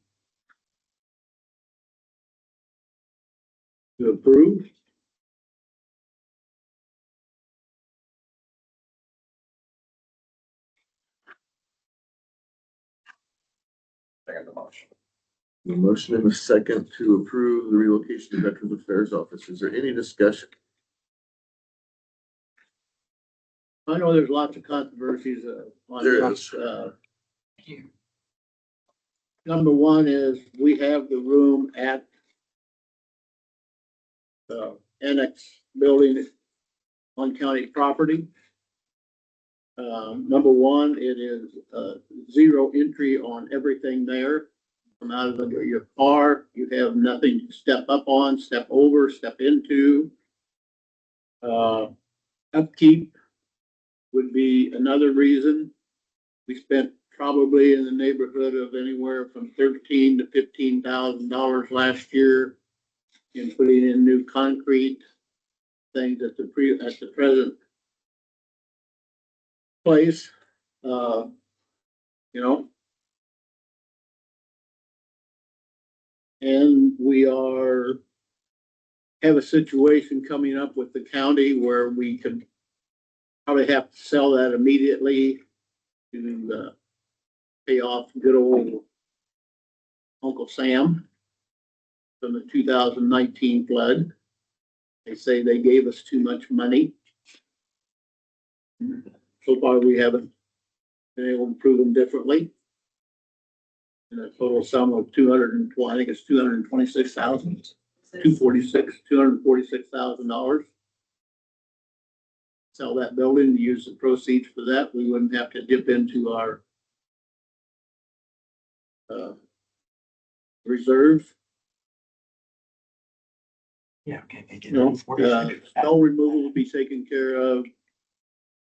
to approve. Second the motion. The motion and a second to approve the relocation of Veterans Affairs Office. Is there any discussion? I know there's lots of controversies on There this. Number one is we have the room at the annex building on county property. Number one, it is zero entry on everything there. Come out of your car, you have nothing to step up on, step over, step into. Upkeep would be another reason. We spent probably in the neighborhood of anywhere from $13,000 to $15,000 last year in putting in new concrete things at the present place. You know. And we have a situation coming up with the county where we could probably have to sell that immediately to pay off good old Uncle Sam from the 2019 flood. They say they gave us too much money. So far, we haven't been able to prove them differently. And a total sum of I think it's $226,000, $246,000. Sell that building, use the proceeds for that. We wouldn't have to dip into our reserves. Yeah, okay. Make it You know, 40. snow removal will be taken care of.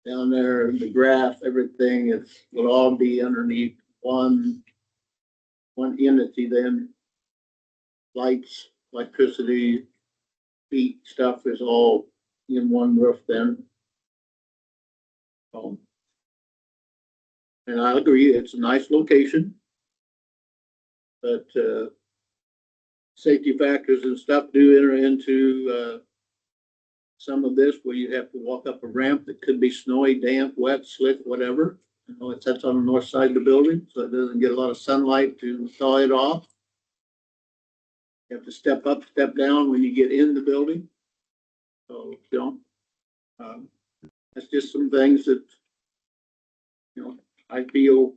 Down there, the grass, everything will all be underneath one entity then. Lights, electricity, heat stuff is all in one roof then. And I agree, it's a nice location. But safety factors and stuff do enter into some of this where you have to walk up a ramp that could be snowy, damp, wet, slick, whatever. You know, it sets on the north side of the building, so it doesn't get a lot of sunlight to thaw it off. You have to step up, step down when you get in the building. So, you know, that's just some things that, you know, I feel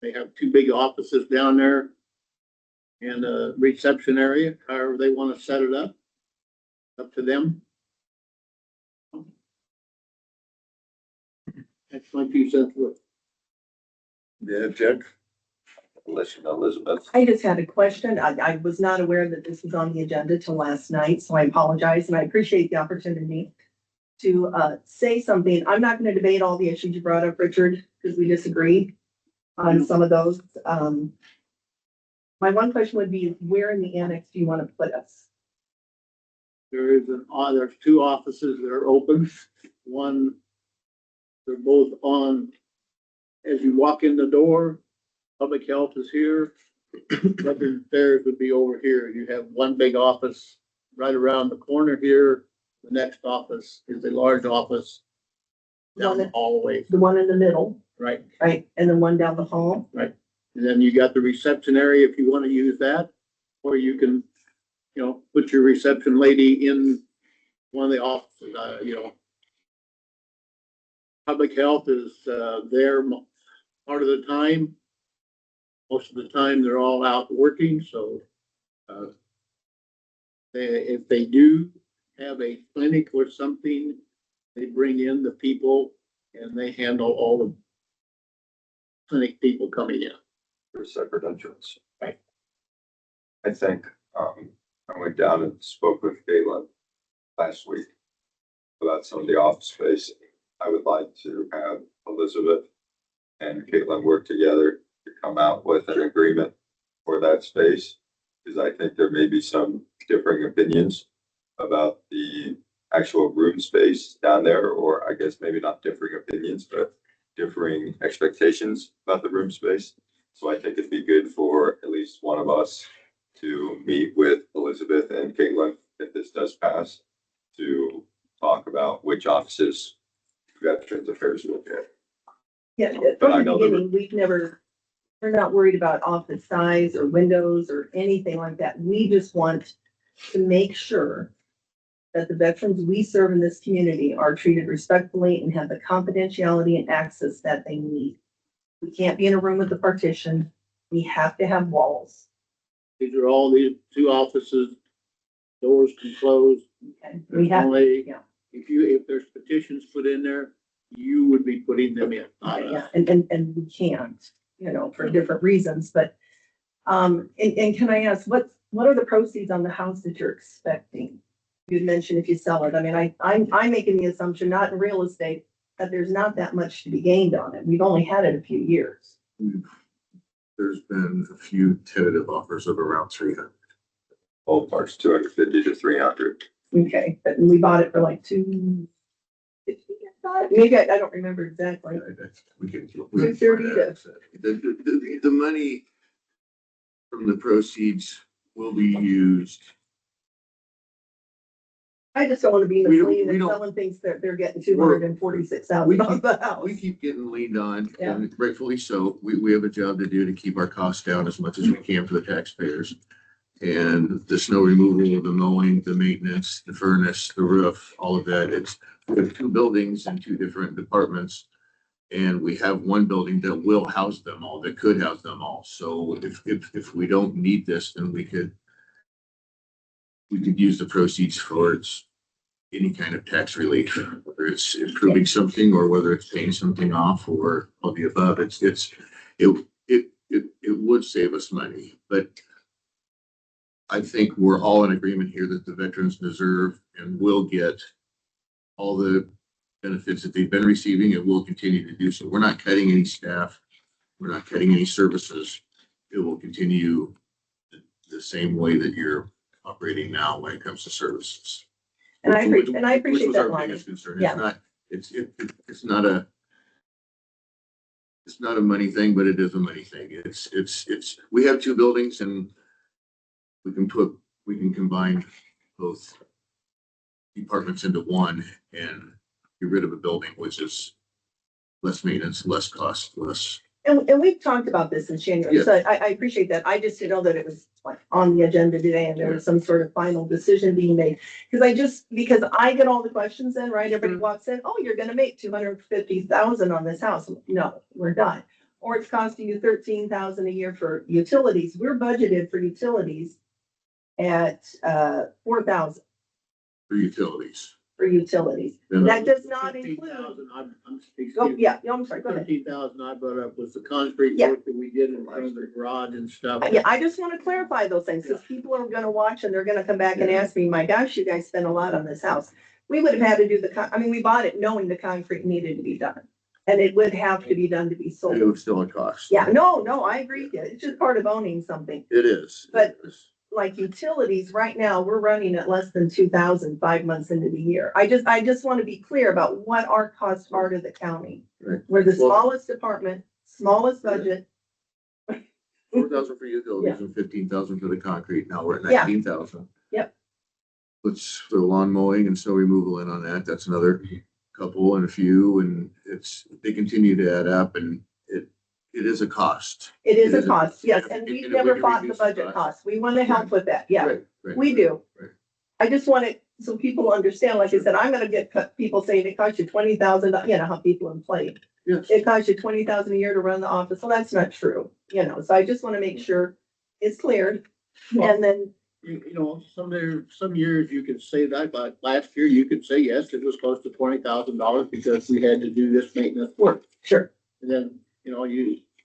they have 2 big offices down there and a reception area, however they want to set it up to them. That's my 2 cents worth. Yeah, Jack? Listen, Elizabeth. I just had a question. I was not aware that this was on the agenda till last night, so I apologize, and I appreciate the opportunity to say something. I'm not going to debate all the issues you brought up, Richard, because we disagree on some of those. My one question would be, where in the annex do you want to put us? There is there's two offices that are open. One, they're both on, as you walk in the door, public health is here. Veterans Affairs would be over here. You have one big office right around the corner here. The next office is a large office down the hallway, The one in the middle, right? right? And then one down the hall? And then you got the reception area if you want to use that, or you can, you know, put your reception lady in one of the offices, you know. Public health is, there part of the time. Most of the time, they're all out working, so, if they do have a clinic or something, they bring in the people and they handle all the clinic people coming in. For separate entrance. Right. I think, I went down and spoke with Caitlin last week about some of the office space. I would like to have Elizabeth and Caitlin work together to come out with an agreement for that space. Because I think there may be some differing opinions about the actual room space down there, or I guess maybe not differing opinions, but differing expectations about the room space. So I think it'd be good for at least one of us to meet with Elizabeth and Caitlin, if this does pass, to talk about which offices Veterans Affairs will get. Yeah, But I from the know the- beginning, we're not worried about office size or windows or anything like that. We just want to make sure that the veterans we serve in this community are treated respectfully and have the confidentiality and access that they need. We can't be in a room with a partition. We have to have walls. These are all these two offices, doors can close. Okay? We have, Only, yeah. if there's petitions put in there, you would be putting them in. not us. yeah, and we can't, you know, for different reasons, but, and can I ask, what are the proceeds on the house that you're expecting? You'd mentioned if you sell it. I mean, I'm making the assumption, not in real estate, that there's not that much to be gained on it. We've only had it a few years. There's been a few tentative offers of around 300. Ballpark's 250 to 300. Okay, but we bought it for like 250, maybe, I don't remember exactly. We can. 230 to. The money from the proceeds will be used. I just don't want to be We don't- misleading we and don't- selling things that they're getting $246,000 off the house. We keep getting leaned on, Yeah. and rightfully so. We have a job to do to keep our costs down as much as we can for the taxpayers. And the snow removal, the mowing, the maintenance, the furnace, the roof, all of that. We have two buildings and two different departments. And we have one building that will house them all, that could house them all. So if we don't need this, then we could use the proceeds for any kind of tax relief, whether it's improving something or whether it's paying something off or all the above. It would save us money, but I think we're all in agreement here that the veterans deserve and will get all the benefits that they've been receiving and will continue to do so. We're not cutting any staff. We're not cutting any services. It will continue the same way that you're operating now when it comes to services. And I Which appreciate was that our line. biggest concern. Yeah. It's not a money thing, but it is a money thing. We have two buildings and we can combine both departments into one and get rid of a building, which is less maintenance, less cost, less. And we've talked about this in January, Yeah. so I appreciate that. I just didn't know that it was like on the agenda today and there was some sort of final decision being made. Because I get all the questions in, right? Everybody walks in, oh, you're gonna make $250,000 on this house. No, we're done. Or it's costing you $13,000 a year for utilities. We're budgeted for utilities at $4,000 For utilities. for utilities. Then That does not include, 15,000, oh, yeah, I'm sorry, go ahead. 13,000 I brought up was the concrete Yeah. work that we did in front of the garage and stuff. Yeah, I just want to clarify those things, because people are gonna watch and they're gonna come back and ask me, my gosh, you guys spent a lot on this house. We would have had to do we bought it knowing the concrete needed to be done. And it would have to be done to be It sold. was still a cost. Yeah, no, I agree with you. It's just part of owning something. It is. But- It is. Like utilities, right now, we're running at less than 2,000 5 months into the year. I just want to be clear about what our costs are to the county. Right. We're the Well- smallest department, smallest budget. 4,000 for utilities and 15,000 for the concrete. Now we're at Yeah. 19,000. Yep. Let's throw lawn mowing and snow removal in on that. That's another couple and a few, and they continue to add up, and it is a cost. It is It a is a- cost, yes, yeah, and and we've if we never can fought the reduce the budget cost. costs. We want to help with that, yeah, Right, right, we right, do. right. I just want it, so people understand, like I said, I'm gonna get people saying it costs you 20,000, you know how people inflate. Yes. It costs you 20,000 a year to run the office, well, that's not true, so I just want to make sure it's cleared. And then, some years you could say that, but last year you could say, yes, it was close to $20,000 because we had to do this maintenance work. sure, And then,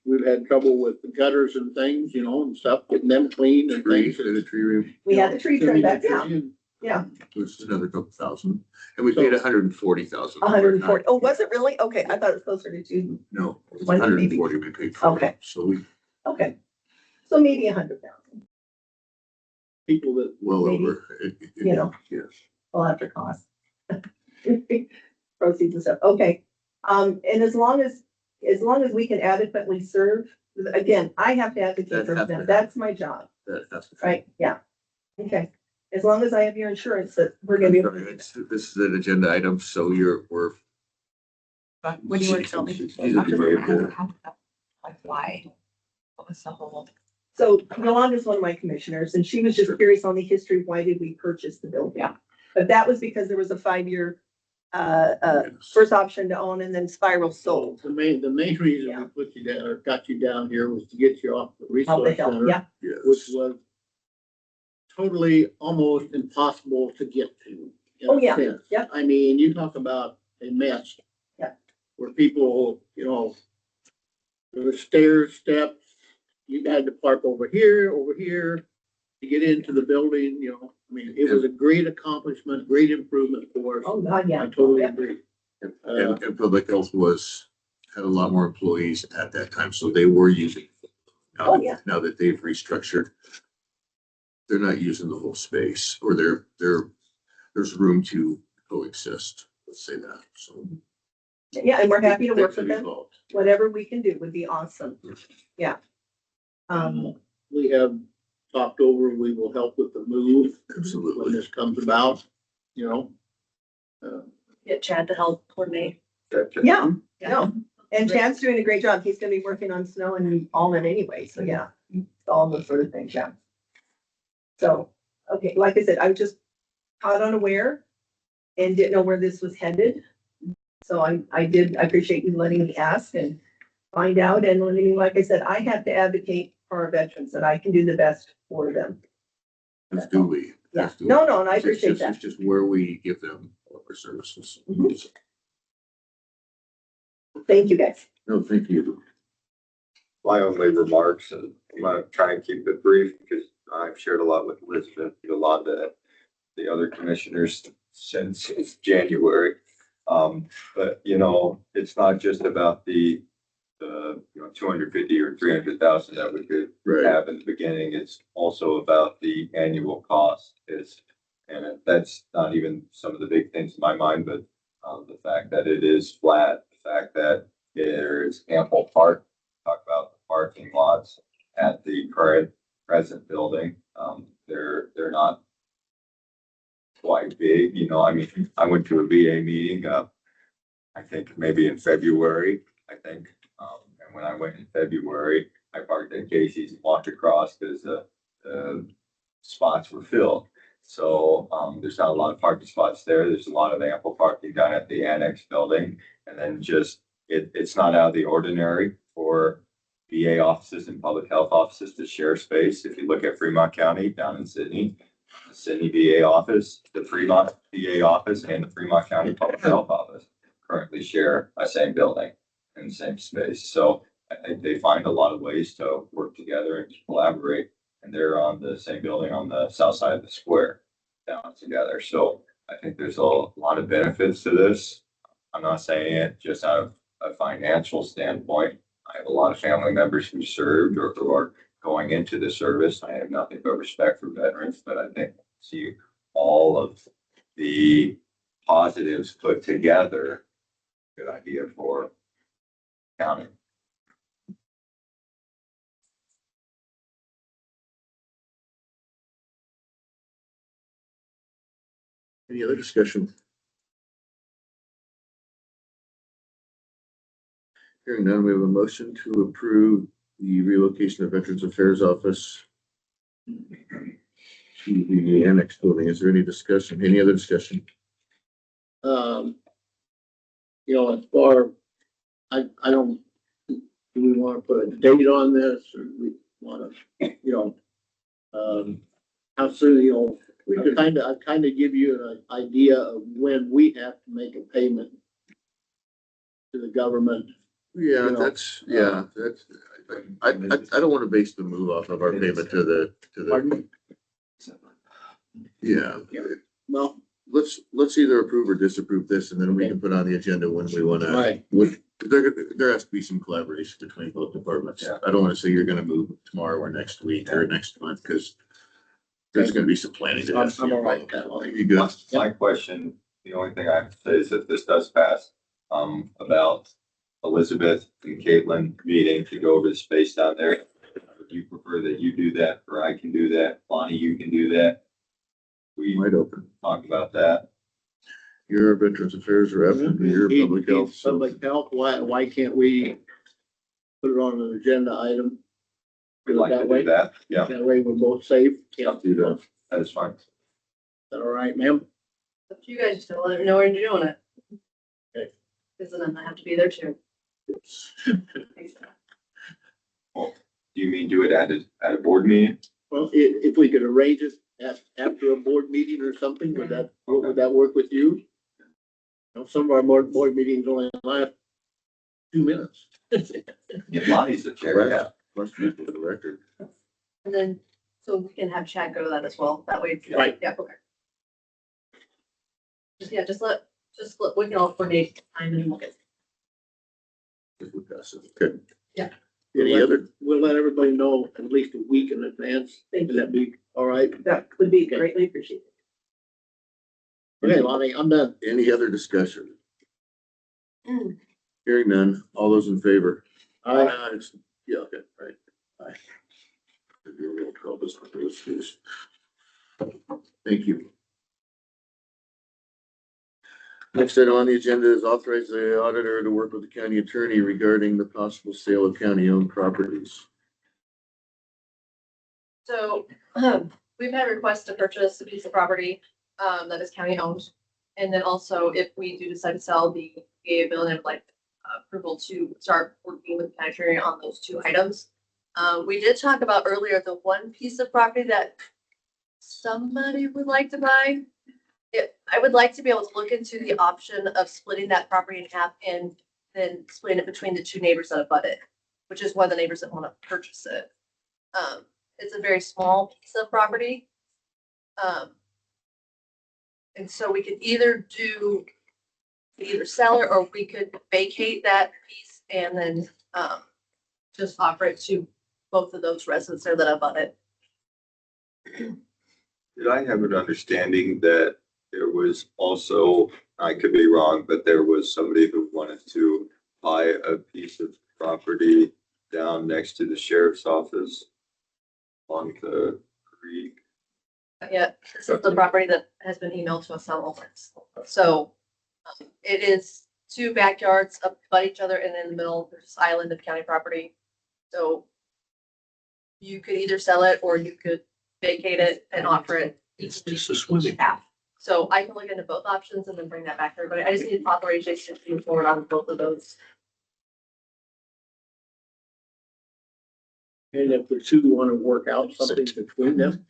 we've had trouble with the gutters and things, and stuff, getting them cleaned and Tree, things. the tree room, we had the tree trimmed back, Trimming yeah, which is another couple thousand, and we paid 140,000. 140. Oh, was it really? Okay, I thought it was closer to two. No, it was One maybe. 140 we paid for. Okay. So we, Okay, so maybe 100,000, People that, well Maybe, over. Yes. well, after cost. Proceeds and stuff, okay. And as long as we can adequately serve, again, I have to advocate That for has to them, happen. that's my job, That's the. right? Yeah, okay. As long as I have your insurance that we're gonna be. able to do that. This is an agenda item, so we're. What do you want to tell me? She's very good. Like, why? What was the whole? So Yolanda's one of my commissioners, and she was just curious on the history, why did we purchase the building? Yeah. But that was because there was a 5-year, first option to own and then Spiral sold. the main reason Yeah. we put you down, or got you down here was to get you off the How resource the hell, center. yeah, Which Yes. was totally almost impossible to get to. in Oh, a yeah, sense. yep. I mean, you talk about a mess. Yeah. Where people, there were stairs, steps, you had to park over here to get into the building, I mean, it was a great accomplishment, great improvement for us. oh, God, I yeah. totally Yeah. agree. And public health had a lot more employees at that time, so they were using. Now Oh, that- yeah. Now that they've restructured, they're not using the whole space, or there's room to coexist, let's say that, so. Yeah, and we're happy to work Things with have them, evolved. whatever we can do would be awesome, yeah. We have talked over, we will help with the move. Absolutely. When this comes about, Get Chad to help coordinate. Yeah, no, and Chad's doing a great job, he's gonna be working on snow and all that anyway, so yeah, all those sort of things, yeah. So, okay, like I said, I was just caught unaware and didn't know where this was headed. So I appreciate you letting me ask and find out, and letting me, like I said, I have to advocate for our veterans, and I can do the best for them. As do we. Yeah, as do we. no, and I It's appreciate just- that. It's just where we give them all of our services. Mhm. Thank you, guys. No, thank you. My only remarks, and I'm gonna try and keep it brief because I've shared a lot with Elizabeth, Yolanda, the other commissioners since January. But it's not just about the 250 or 300,000 that we could Right. have in the beginning. It's also about the annual cost and that's not even some of the big things in my mind, but the fact that it is flat, the fact that there is ample talk about the parking lots at the present building. They're not quite big, I mean, I went to a VA meeting, I think maybe in February, and when I went in February, I parked at Casey's and walked across because the spots were filled. So, there's not a lot of parking spots there. There's a lot of ample parking down at the annex building. And then it's not out of the ordinary for VA offices and public health offices to share space. If you look at Fremont County down in Sydney, the Sydney VA office, the Fremont VA office, and the Fremont County Public Health Office currently share a same building and same space. So I think they find a lot of ways to work together and collaborate. And they're on the same building on the south side of the square down together. So I think there's a lot of benefits to this. I'm not saying it just out of financial standpoint, I have a lot of family members who served or who are going into the service. I have nothing but respect for veterans, but I think see all of the positives put together. Good idea for county. Any other discussion? Hearing none, we have a motion to approve the relocation of Veterans Affairs Office to the annex building. Is there any discussion? Any other discussion? You know, as far, I don't, do we want to put a date on this or do we want to, you know, how soon, you know, we could kind of give you an idea of when we have to make a payment to the government. Yeah, You know, that's, I don't want to base the move off of our payment to the, Pardon? yeah. Well, Let's either approve or disapprove this, and then we can put on the agenda when we want to. right. There has to be some collaboration between both departments. Yeah. I don't want to say you're gonna move tomorrow or next week or next month, because there's gonna be some planning. that has to I'm be all right involved. with that. You good? My question, the only thing I have to say is if this does pass, about Elizabeth and Caitlin meeting to go over the space down there. Would you prefer that you do that or I can do that? Bonnie, you can do that? We Wide open. talk about that. You're a Veterans Affairs rep, and you're He- public he's health. so- Public health, why can't we put it on an agenda item? We'd like to That way? do that. Yeah, That way we're both safe. I'll do that. that is fine. Is that all right, ma'am? Up to you guys, just let me know when you're doing it. Okay. Cause then I have to be there too. Do you mean do it at a board meeting? Well, if we could arrange it after a board meeting or something, would that work with you? You know, some of our board meetings only last 2 minutes. Yeah, Bonnie's the chair, yeah. Question for the record. And then, so we can have Chad go to that as well. That way. Right. Yeah, okay. Just let, we can all coordinate time and we'll get. If we pass it. Good. Yeah. Any other? We'll let everybody know at least a week in advance. Thank Would that be all right? That would be greatly appreciated. Okay, Lonnie, I'm done. Any other discussion? Mm. Hearing none. All those in favor? All right. Yeah, okay, right. Aye. Your roll call is for those fees. Thank you. Next item on the agenda is authorize the auditor to work with the county attorney regarding the possible sale of county-owned properties. So, we've had requests to purchase a piece of property, that is county owned. And then also if we do decide to sell the ability of like approval to start working with the county attorney on those two items. We did talk about earlier, the one piece of property that somebody would like to buy. I would like to be able to look into the option of splitting that property in half and then splitting it between the two neighbors that abut it, which is one of the neighbors that want to purchase it. It's a very small piece of property. And so we could either sell it or we could vacate that piece and then, just offer it to both of those residents there that abut it. Did I have an understanding that there was also, I could be wrong, but there was somebody who wanted to buy a piece of property down next to the sheriff's office on the creek? Yeah, this is the property that has been emailed to us several times. So it is two backyards up by each other and in the middle, there's this island of county property. So you could either sell it or you could vacate it and offer it. It's just a swimming. Half. So I can look into both options and then bring that back to everybody. I just need authorization to move forward on both of those. And if the two want to work out something between them,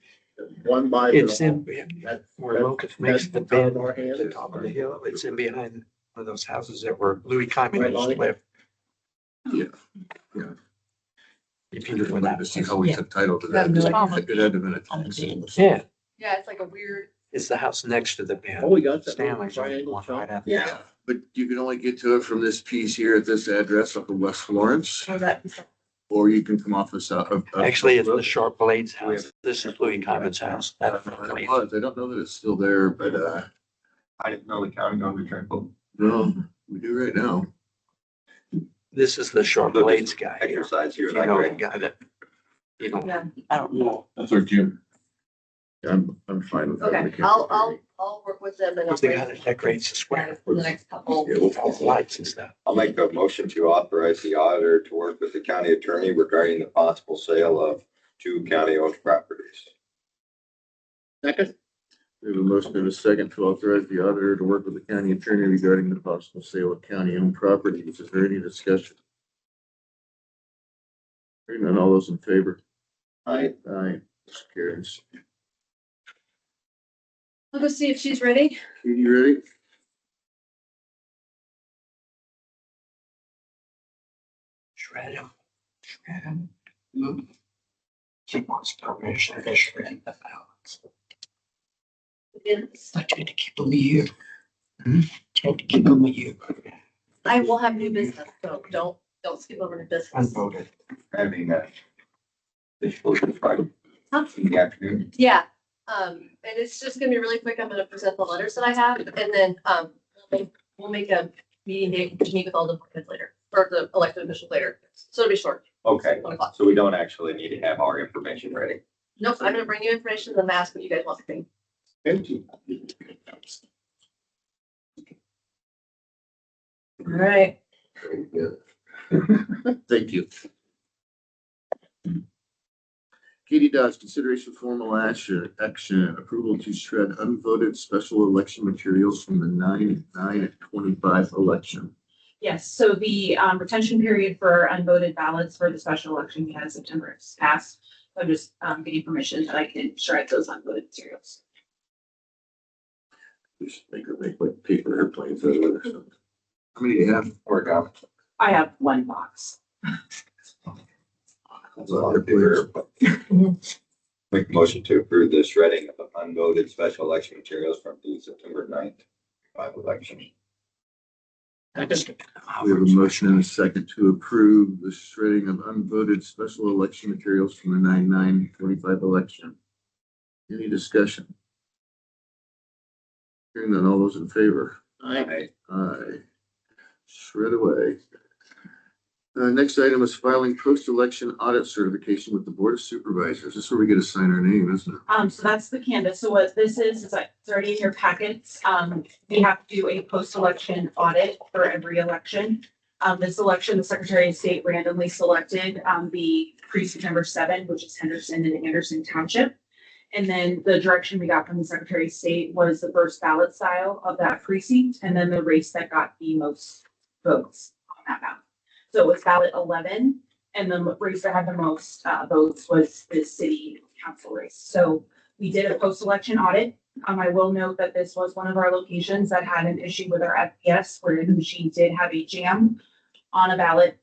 one buys it It's all. in, That- where Locust makes the that's bed out of our at the hands. top of the hill. It's in behind one of those houses that were Louis Kyman Right, used Lonnie? to live. Yeah. Yeah. If you Just look wanted to see how we took title to that. Yeah. It had to been a tax. Yeah, Yeah, it's like a weird, it's the house next to the Oh, band. we got that. Stanley's on Triangle one shop. right after. yeah, but you can only get to it from this piece here at this address up in West Florence, Oh, that, or you can come off the south of. Actually, it's the Sharp Blades house. This is Louis Common's house. I don't know that it's still there, but, I didn't know the county owned the Trimble. no, we do right now. This is the Sharp Blades guy here. Exercise here. You know, the guy that, you know, yeah, I don't know. That's our Jim. I'm fine with that. okay, We can't- I'll work with them and I'll he's the bring guy that decorates the square for the next couple. Yeah, we'll all the lights and stuff. I'll make a motion to authorize the auditor to work with the county attorney regarding the possible sale of 2 county-owned properties. Second, We have a motion and a second to authorize the auditor to work with the county attorney regarding the possible sale of county-owned properties. Is there any discussion? Hearing none, all those in favor? Aye. Aye. Carries. I'll go see if she's ready. Katie, you ready? Shred him. Shred him. She wants permission to shred the ballots. I tried to keep them here. Tried to keep them here. I will have new business, so don't skip over to business. Unvoted. Having this Friday Huh? in the afternoon. Yeah, and it's just gonna be really quick. I'm gonna present the letters that I have, and then, we'll make a meeting date to meet with all the departments later, or the elected officials later. So it'll be short. Okay, 1 o'clock. so we don't actually need to have our information ready. Nope, I'm gonna bring you information, then ask what you guys want to think. All right. Very good. Thank you. Katie Dodge, consideration formal action approval to shred unvoted special election materials from the 9/9/25 election. Yes, so the retention period for unvoted ballots for the special election we had in September has passed. So I'm just getting permission that I can shred those unvoted materials. We should make her make like paper airplanes out of it or something. How many do you have? Or down. I have one box. That's a lot of paper. Make a motion to approve the shredding of unvoted special election materials from the September 9th 5 election. We have a motion and a second to approve the shredding of unvoted special election materials from the 9/9/25 election. Any discussion? Hearing none, all those in favor? aye, Aye. Shred away. Next item is filing post-election audit certification with the Board of Supervisors. This is where we get to sign our name, isn't it? So that's the canvas. So what this is like, it's already in your packets. We have to do a post-election audit for every election. This election, the Secretary of State randomly selected, the precinct number 7, which is Henderson and Anderson Township. And then the direction we got from the Secretary of State was the first ballot style of that precinct, and then the race that got the most votes on that ballot. So it was ballot 11, and the race that had the most votes was the city council race. So we did a post-election audit. I will note that this was one of our locations that had an issue with our FPS, where the machine did have a jam on a ballot.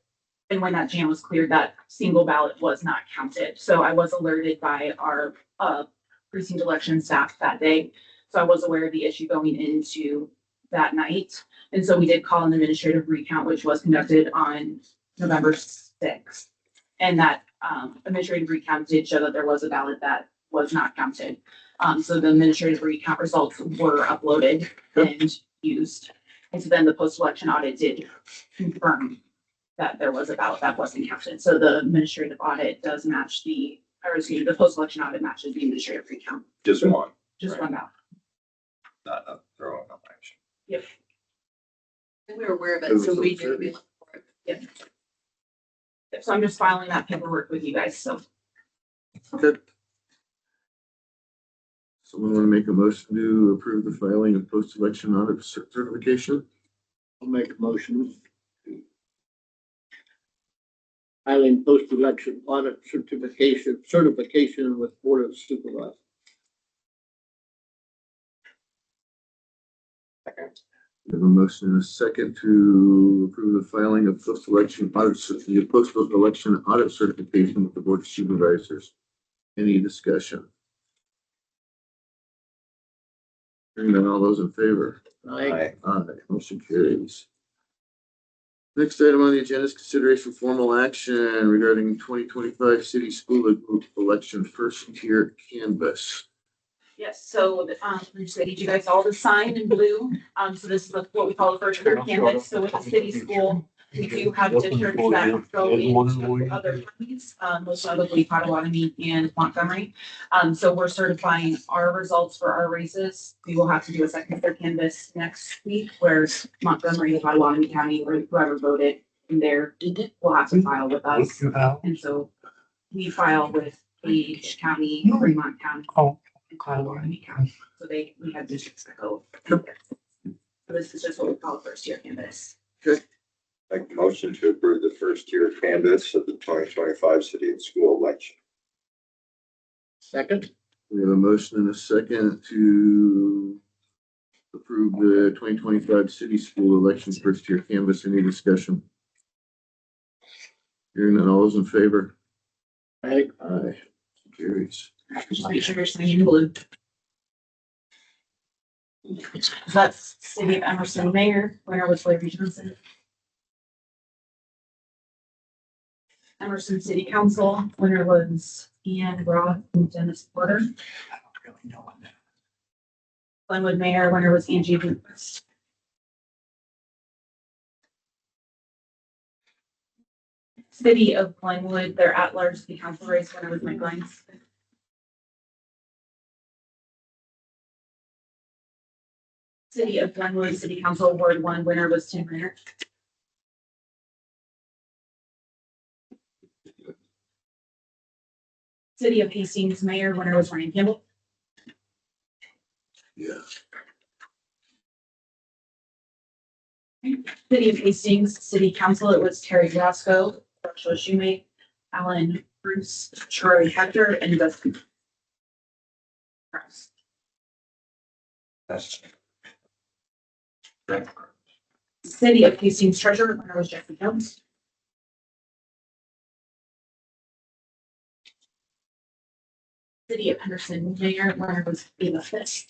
And when that jam was cleared, that single ballot was not counted. So I was alerted by our precinct election staff that day. So I was aware of the issue going into that night. And so we did call an administrative recount, which was conducted on November 6th. And that administrative recount did show that there was a ballot that was not counted. So the administrative recount results were uploaded and used. And so then the post-election audit did confirm that there was a ballot that wasn't counted. So the administrative audit does match the post-election audit matches the administrative recount. Just one, Just one ballot. not a throwing up action. Yep. And we were aware of it, so we knew we looked for it. Yep. So I'm just filing that paperwork with you guys. So Good. Someone want to make a motion to approve the filing of post-election audit certification? I'll make a motion. Filing post-election audit certification with Board of Supervisors. We have a motion and a second to approve the filing of post-election audit certification with the Board of Supervisors. Any discussion? Hearing none, all those in favor? Aye. Aye, motion carries. Next item on the agenda is consideration of formal action regarding 2025 city school election first tier canvas. Yes, so, I just need you guys all to sign in blue. So this is what we call the first year canvas. So with the city school, we do have districts that go into other counties, most notably Potawatomi and Montgomery. So we're certifying our results for our races. We will have to do a second tier canvas next week where Montgomery, Potawatomi County, or whoever voted in there will have to file with us. And so we file with Page County, Fremont County. Potawatomi County. So we have districts that go. So this is just what we call a first year canvas. Make a motion to approve the first tier canvas of the 2025 city and school election. Second? We have a motion and a second to approve the 2025 city school election first tier canvas. Any discussion? Hearing none, all those in favor? Aye. Aye. Carries. Just make sure you're signing in blue. That's City of Emerson Mayor, winner was Larry Johnson. Emerson City Council, winner was Ian Roth and Dennis Porter. Glenwood Mayor, winner was Angie Lucas. City of Glenwood, their at-large city council race, winner was Mike Lines. City of Glenwood City Council Award 1 winner was Tim Renner. City of Hastings Mayor, winner was Ryan Campbell. Yeah. City of Hastings City Council, it was Terry Roscoe, Joshua Shoemake, Alan Bruce, Troy Hector, and Dustin Krause. City of Hastings Treasurer, winner was Jeffrey Jones. City of Henderson Mayor, winner was Eva Fisk.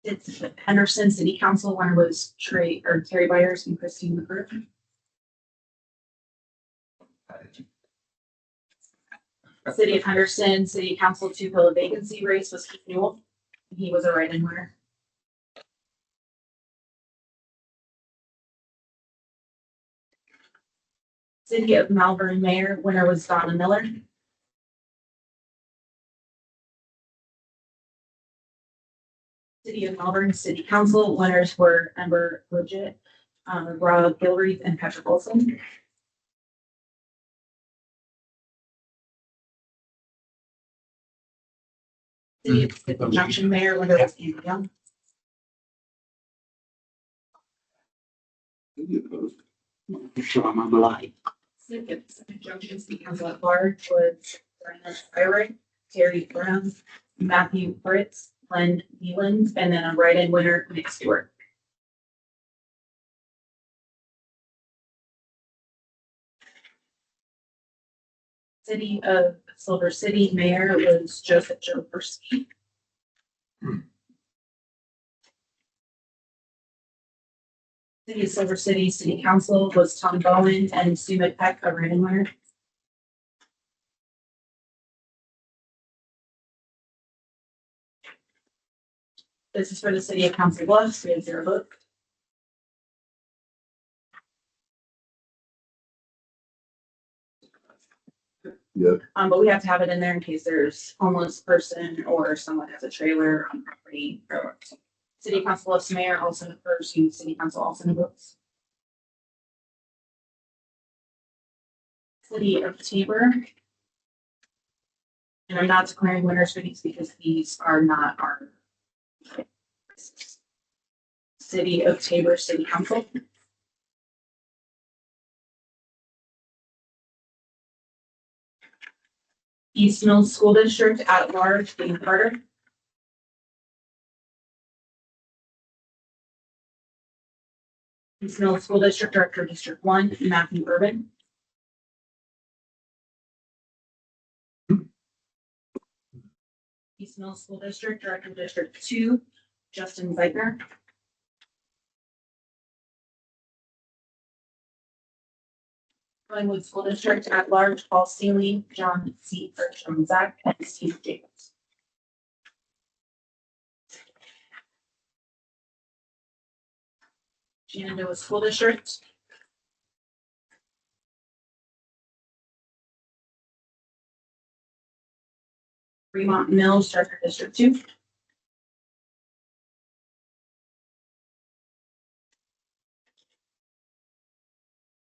It's Henderson City Council, winner was Terry Byers and Christine McGriff. City of Henderson City Council to fill a vacancy race was Keith Newell. He was a write-in winner. City of Malvern Mayor, winner was Donna Miller. City of Malvern City Council, winners were Amber Legit, Rob Gilreath, and Patrick Olson. City of Skipton Junction Mayor, winner was Andrew Young. Skipton Junction City Council at large was Brian Byron, Terry Brown, Matthew Fritz, Glenn Nealon, and then a write-in winner, Nick Stewart. City of Silver City Mayor was Joseph Joe Persky. City of Silver City City Council was Tom Bowen and Sue McPeck, a write-in winner. This is for the City of Council Bluffs. We have 0 votes. Yep. But we have to have it in there in case there's homeless person or someone has a trailer on property. City Council Bluffs Mayor also refers to City Council also votes. City of Tabor. And I'm not declaring winners for these because these are not our City of Tabor City Council. East Mills School District at large, Dean Carter. East Mills School District Director, District 1, Matthew Urban. East Mills School District, Director of District 2, Justin Zeigner. Glenwood School District at large, Paul Seeley, John C. Zach, and Steve Jacobs. Shenandoah School District. Fremont Mills, Director of District 2.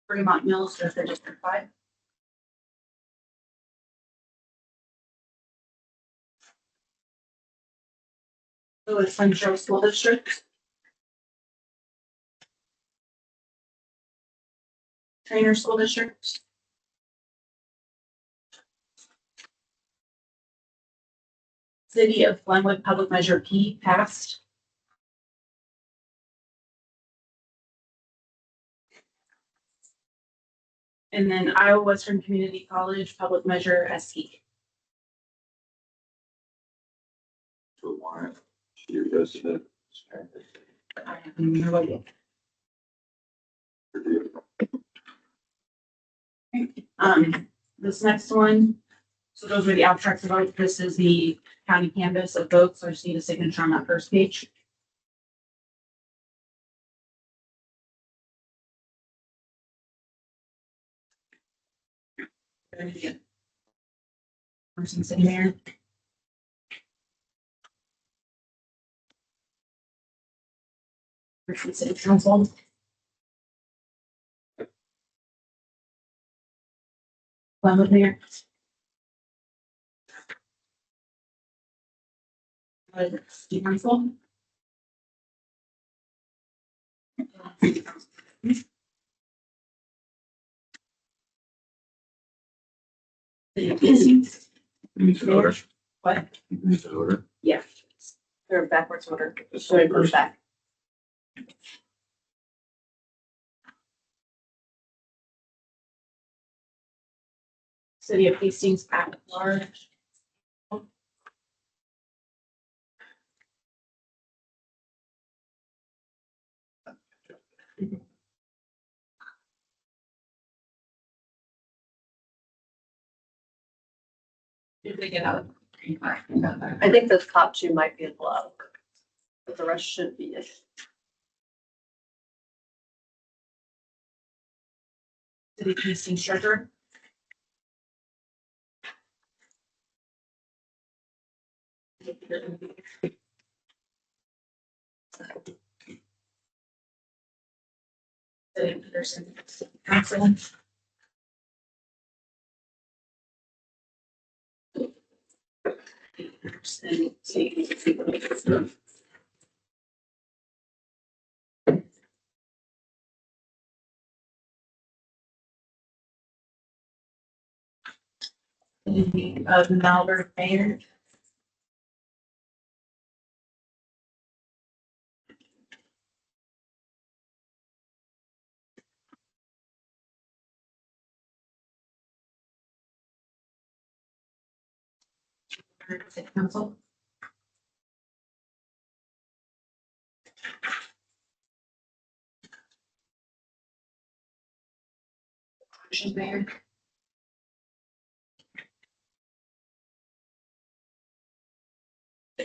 Fremont Mills, Director of District 5. Lewis Central School District. Trainer School District. City of Glenwood Public Measure P passed. And then Iowa Western Community College Public Measure SE. For why? She goes to I have no idea. This next one, so those are the abstracts of vote. This is the county canvas of votes. So I just need a signature on that first page. Person sitting there. Person city council. Glenwood Mayor. City council. Needs an order. What? Needs an order. Yeah. They're backwards order. So it goes back. City of Hastings at large. Did they get out? I think those top two might be a blow, but the rest should be it. City of Hastings treasurer. City of Peterson council. Malvern mayor. City council. Mayor.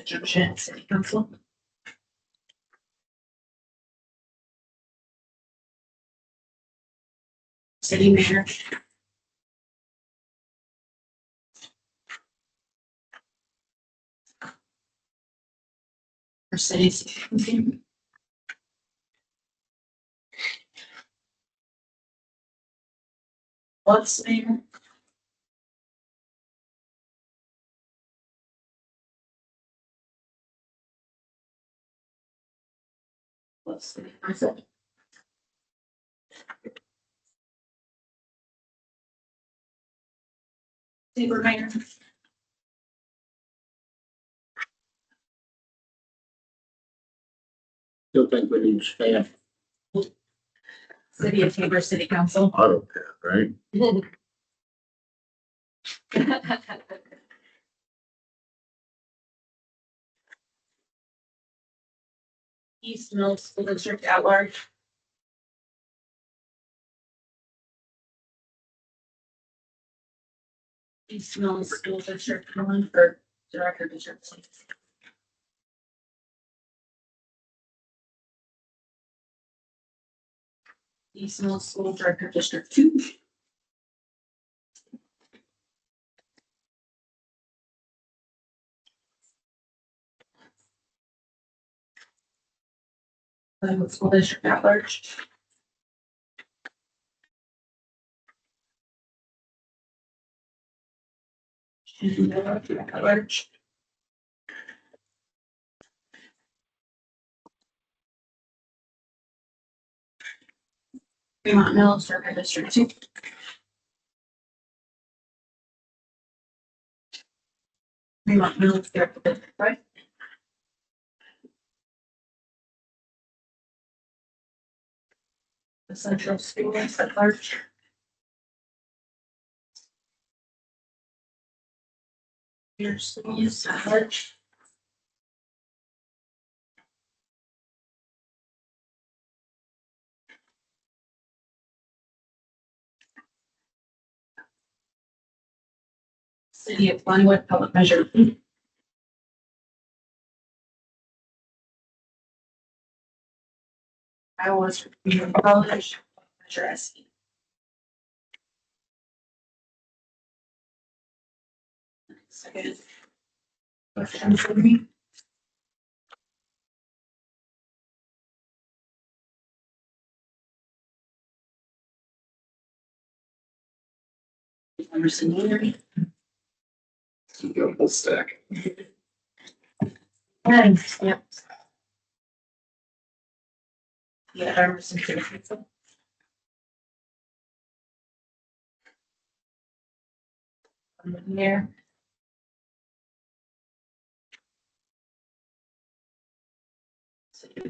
Junction City Council. City Mayor. Or City Council. What's Mayor? What's City Council? Supervisor. Still think we need staff. City of Tabor City Council. Auto path, right? East Mills School District at large. East Mills School District one for Director District. East Mills School Director District 2. Glenwood School District at large. At large. Fremont Mills Director District 2. Fremont Mills Director District 5. The Central Schools at large. Your schools at large. City of Glenwood Public Measure. Iowa's College Measure SE. Second. Question for me. Emerson Eatery. Double stack. Thanks, yep. Yeah, Emerson Eatery. There.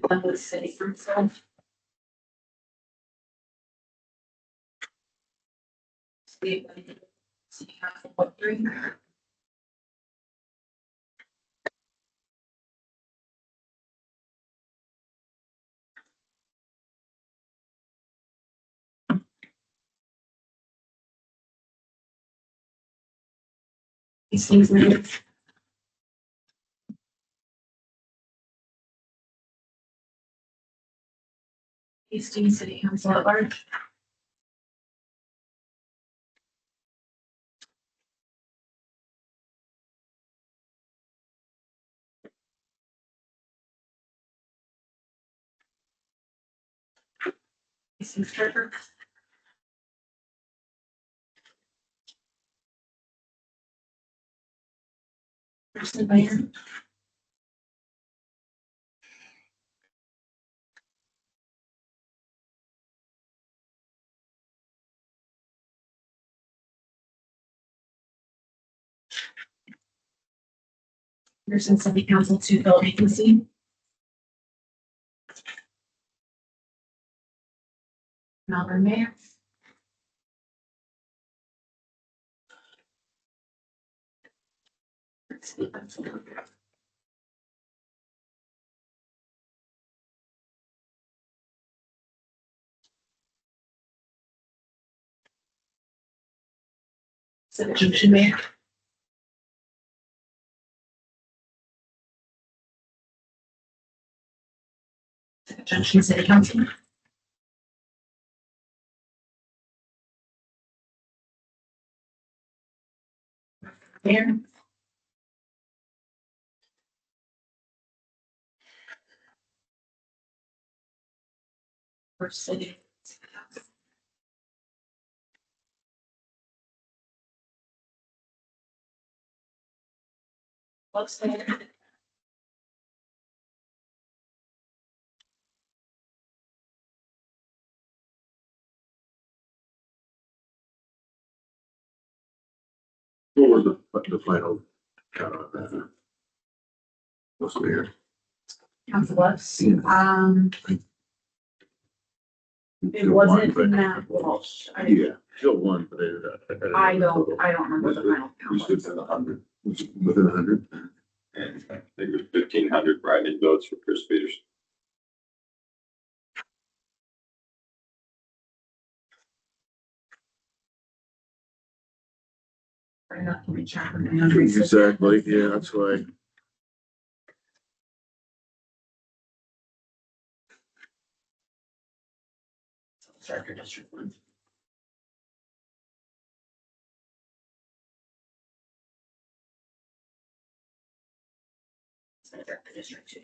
Glenwood City Council. City Council, what, 3? These things matter. Hastings City Council at large. Hastings Treasurer. Person Mayor. Person City Council to fill vacancy. Malvern Mayor. City Council. City Junction Mayor. City Junction City Council. Mayor. First City. Looks like What was the final? What's there? Council Bluffs. It wasn't that close. Yeah, still one, but I don't remember the final count. Within 100. Within 100. And I think it was 1,500 write-in votes for Chris Peters. Or not to reach out. Exactly, yeah, that's why. Director District One. Director District Two.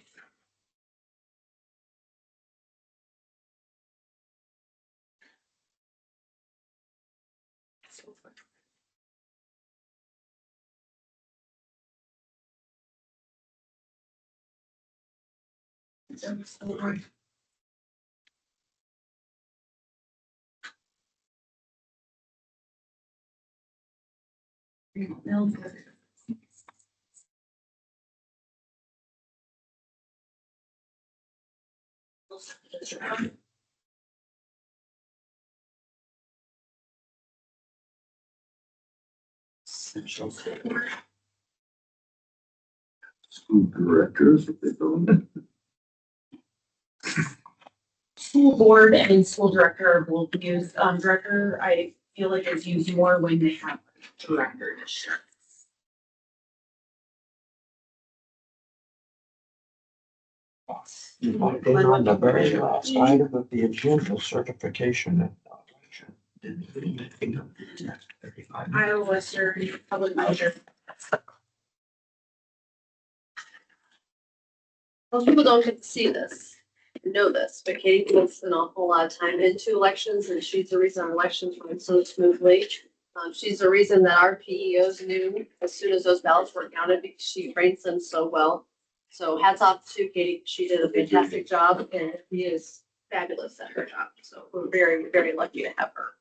School directors, if they don't. School board and school director will use, director, I feel like is used more when they have director district. On the very last item of the agenda, certification and evaluation. Iowa Western Public Measure. Most people don't get to see this, know this, but Katie puts an awful lot of time into elections, and she's the reason our elections run so smoothly. She's the reason that our PEOs knew as soon as those ballots were counted, because she rates them so well. So hats off to Katie. She did a fantastic job, and she is fabulous at her job. So we're very, very lucky to have her.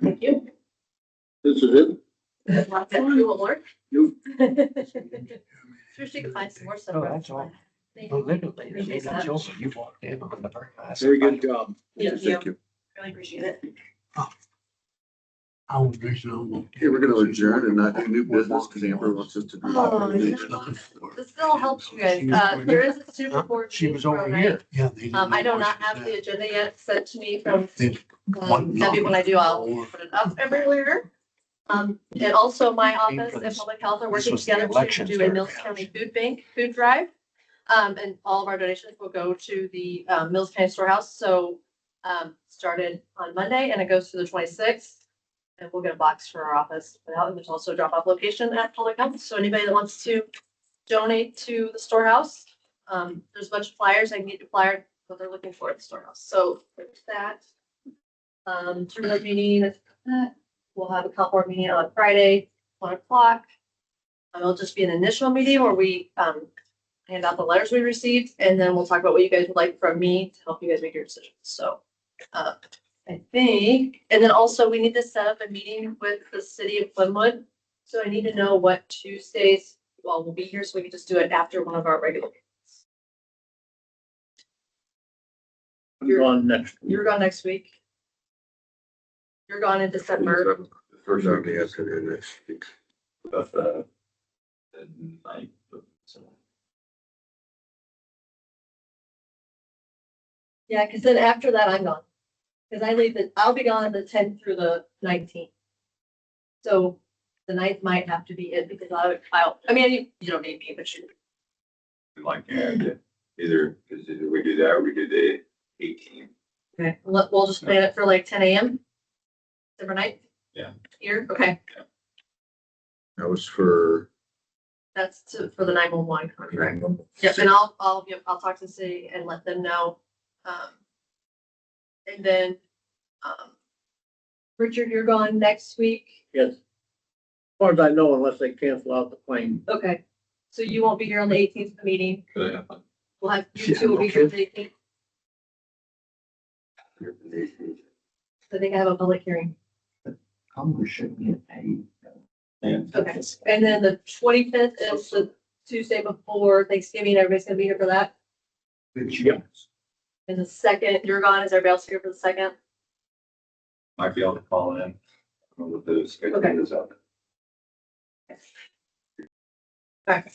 Thank you. This is it? You want more? You. Sure, she can find some more stuff. Oh, that's all. Thank Well, you. literally, Appreciate that. you walked in on the very last. Very good job. Thank Thank you. you. Really appreciate it. Okay, we're gonna adjourn and not do new business because Amber wants us to do. Oh, This still helps you guys. There is a super board. She was meeting over tomorrow here. night. I do not have the agenda yet sent to me from Debbie. When I do, I'll put it up everywhere. And also my office and public health are working together to do a Mills County Food Bank food drive. And all of our donations will go to the Mills County Storehouse. So started on Monday and it goes to the 26th. And we'll get a box for our office. And there's also a drop-off location at public health. So anybody that wants to donate to the storehouse, there's a bunch of flyers. I can get you flyer what they're looking for at the storehouse. So there's that. Turn meeting. We'll have a couple more meeting on Friday, 1 o'clock. It'll just be an initial meeting where we hand out the letters we received, and then we'll talk about what you guys would like from me to help you guys make your decisions. So I think, and then also we need to set up a meeting with the city of Glenwood. So I need to know what Tuesdays, well, we'll be here, so we can just do it after one of our regular meetings. I'm gone next. You're gone next week. You're gone in December. The first Sunday afternoon next week. Of the night. Yeah, because then after that, I'm gone. Because I'll be gone the 10th through the 19th. So the 9th might have to be it because I mean, you don't need me, but you. Like, yeah, either we do that or we do the 18th. Okay, we'll just plan it for like 10 a.m. December 9th? Yeah. Here, okay, That was for. that's for the 911 contract. Yep, and I'll talk to the city and let them know. And then, Richard, you're gone next week. Yes. As far as I know, unless they cancel out the plane. Okay, so you won't be here on the 18th of the meeting. Could I We'll have, you two will be here on the 18th. I think I have a public hearing. Congress should be paid. And Okay, and then the 25th is the Tuesday before Thanksgiving. Everybody's gonna be here for that. Good. And the second, you're gone. Is everybody else here for the second? might be able to call in. I don't know what the schedule Okay. is up. Okay,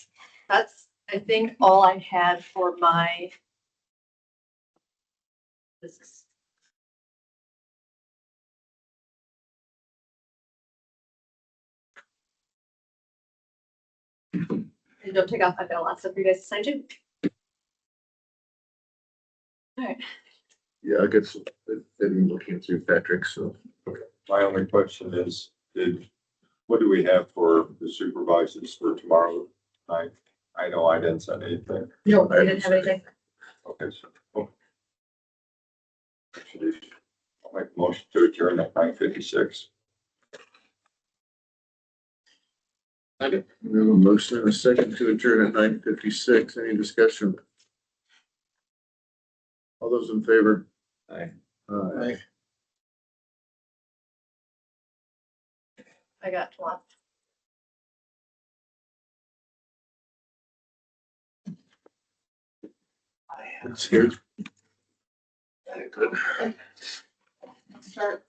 that's, I think, all I had for my. This is. And don't take off, I've got a lot of stuff for you guys to sign too. Yeah, I guess I've been looking through Patrick, so. My only question is, what do we have for the supervisors for tomorrow night? I know I didn't send anything. No, I didn't have anything. Okay, so. I'll make a motion to adjourn at 9:56. We have a motion and a second to adjourn at 9:56. Any discussion? All those in favor? Aye. Aye. I got lots. That's good. Very good. Start.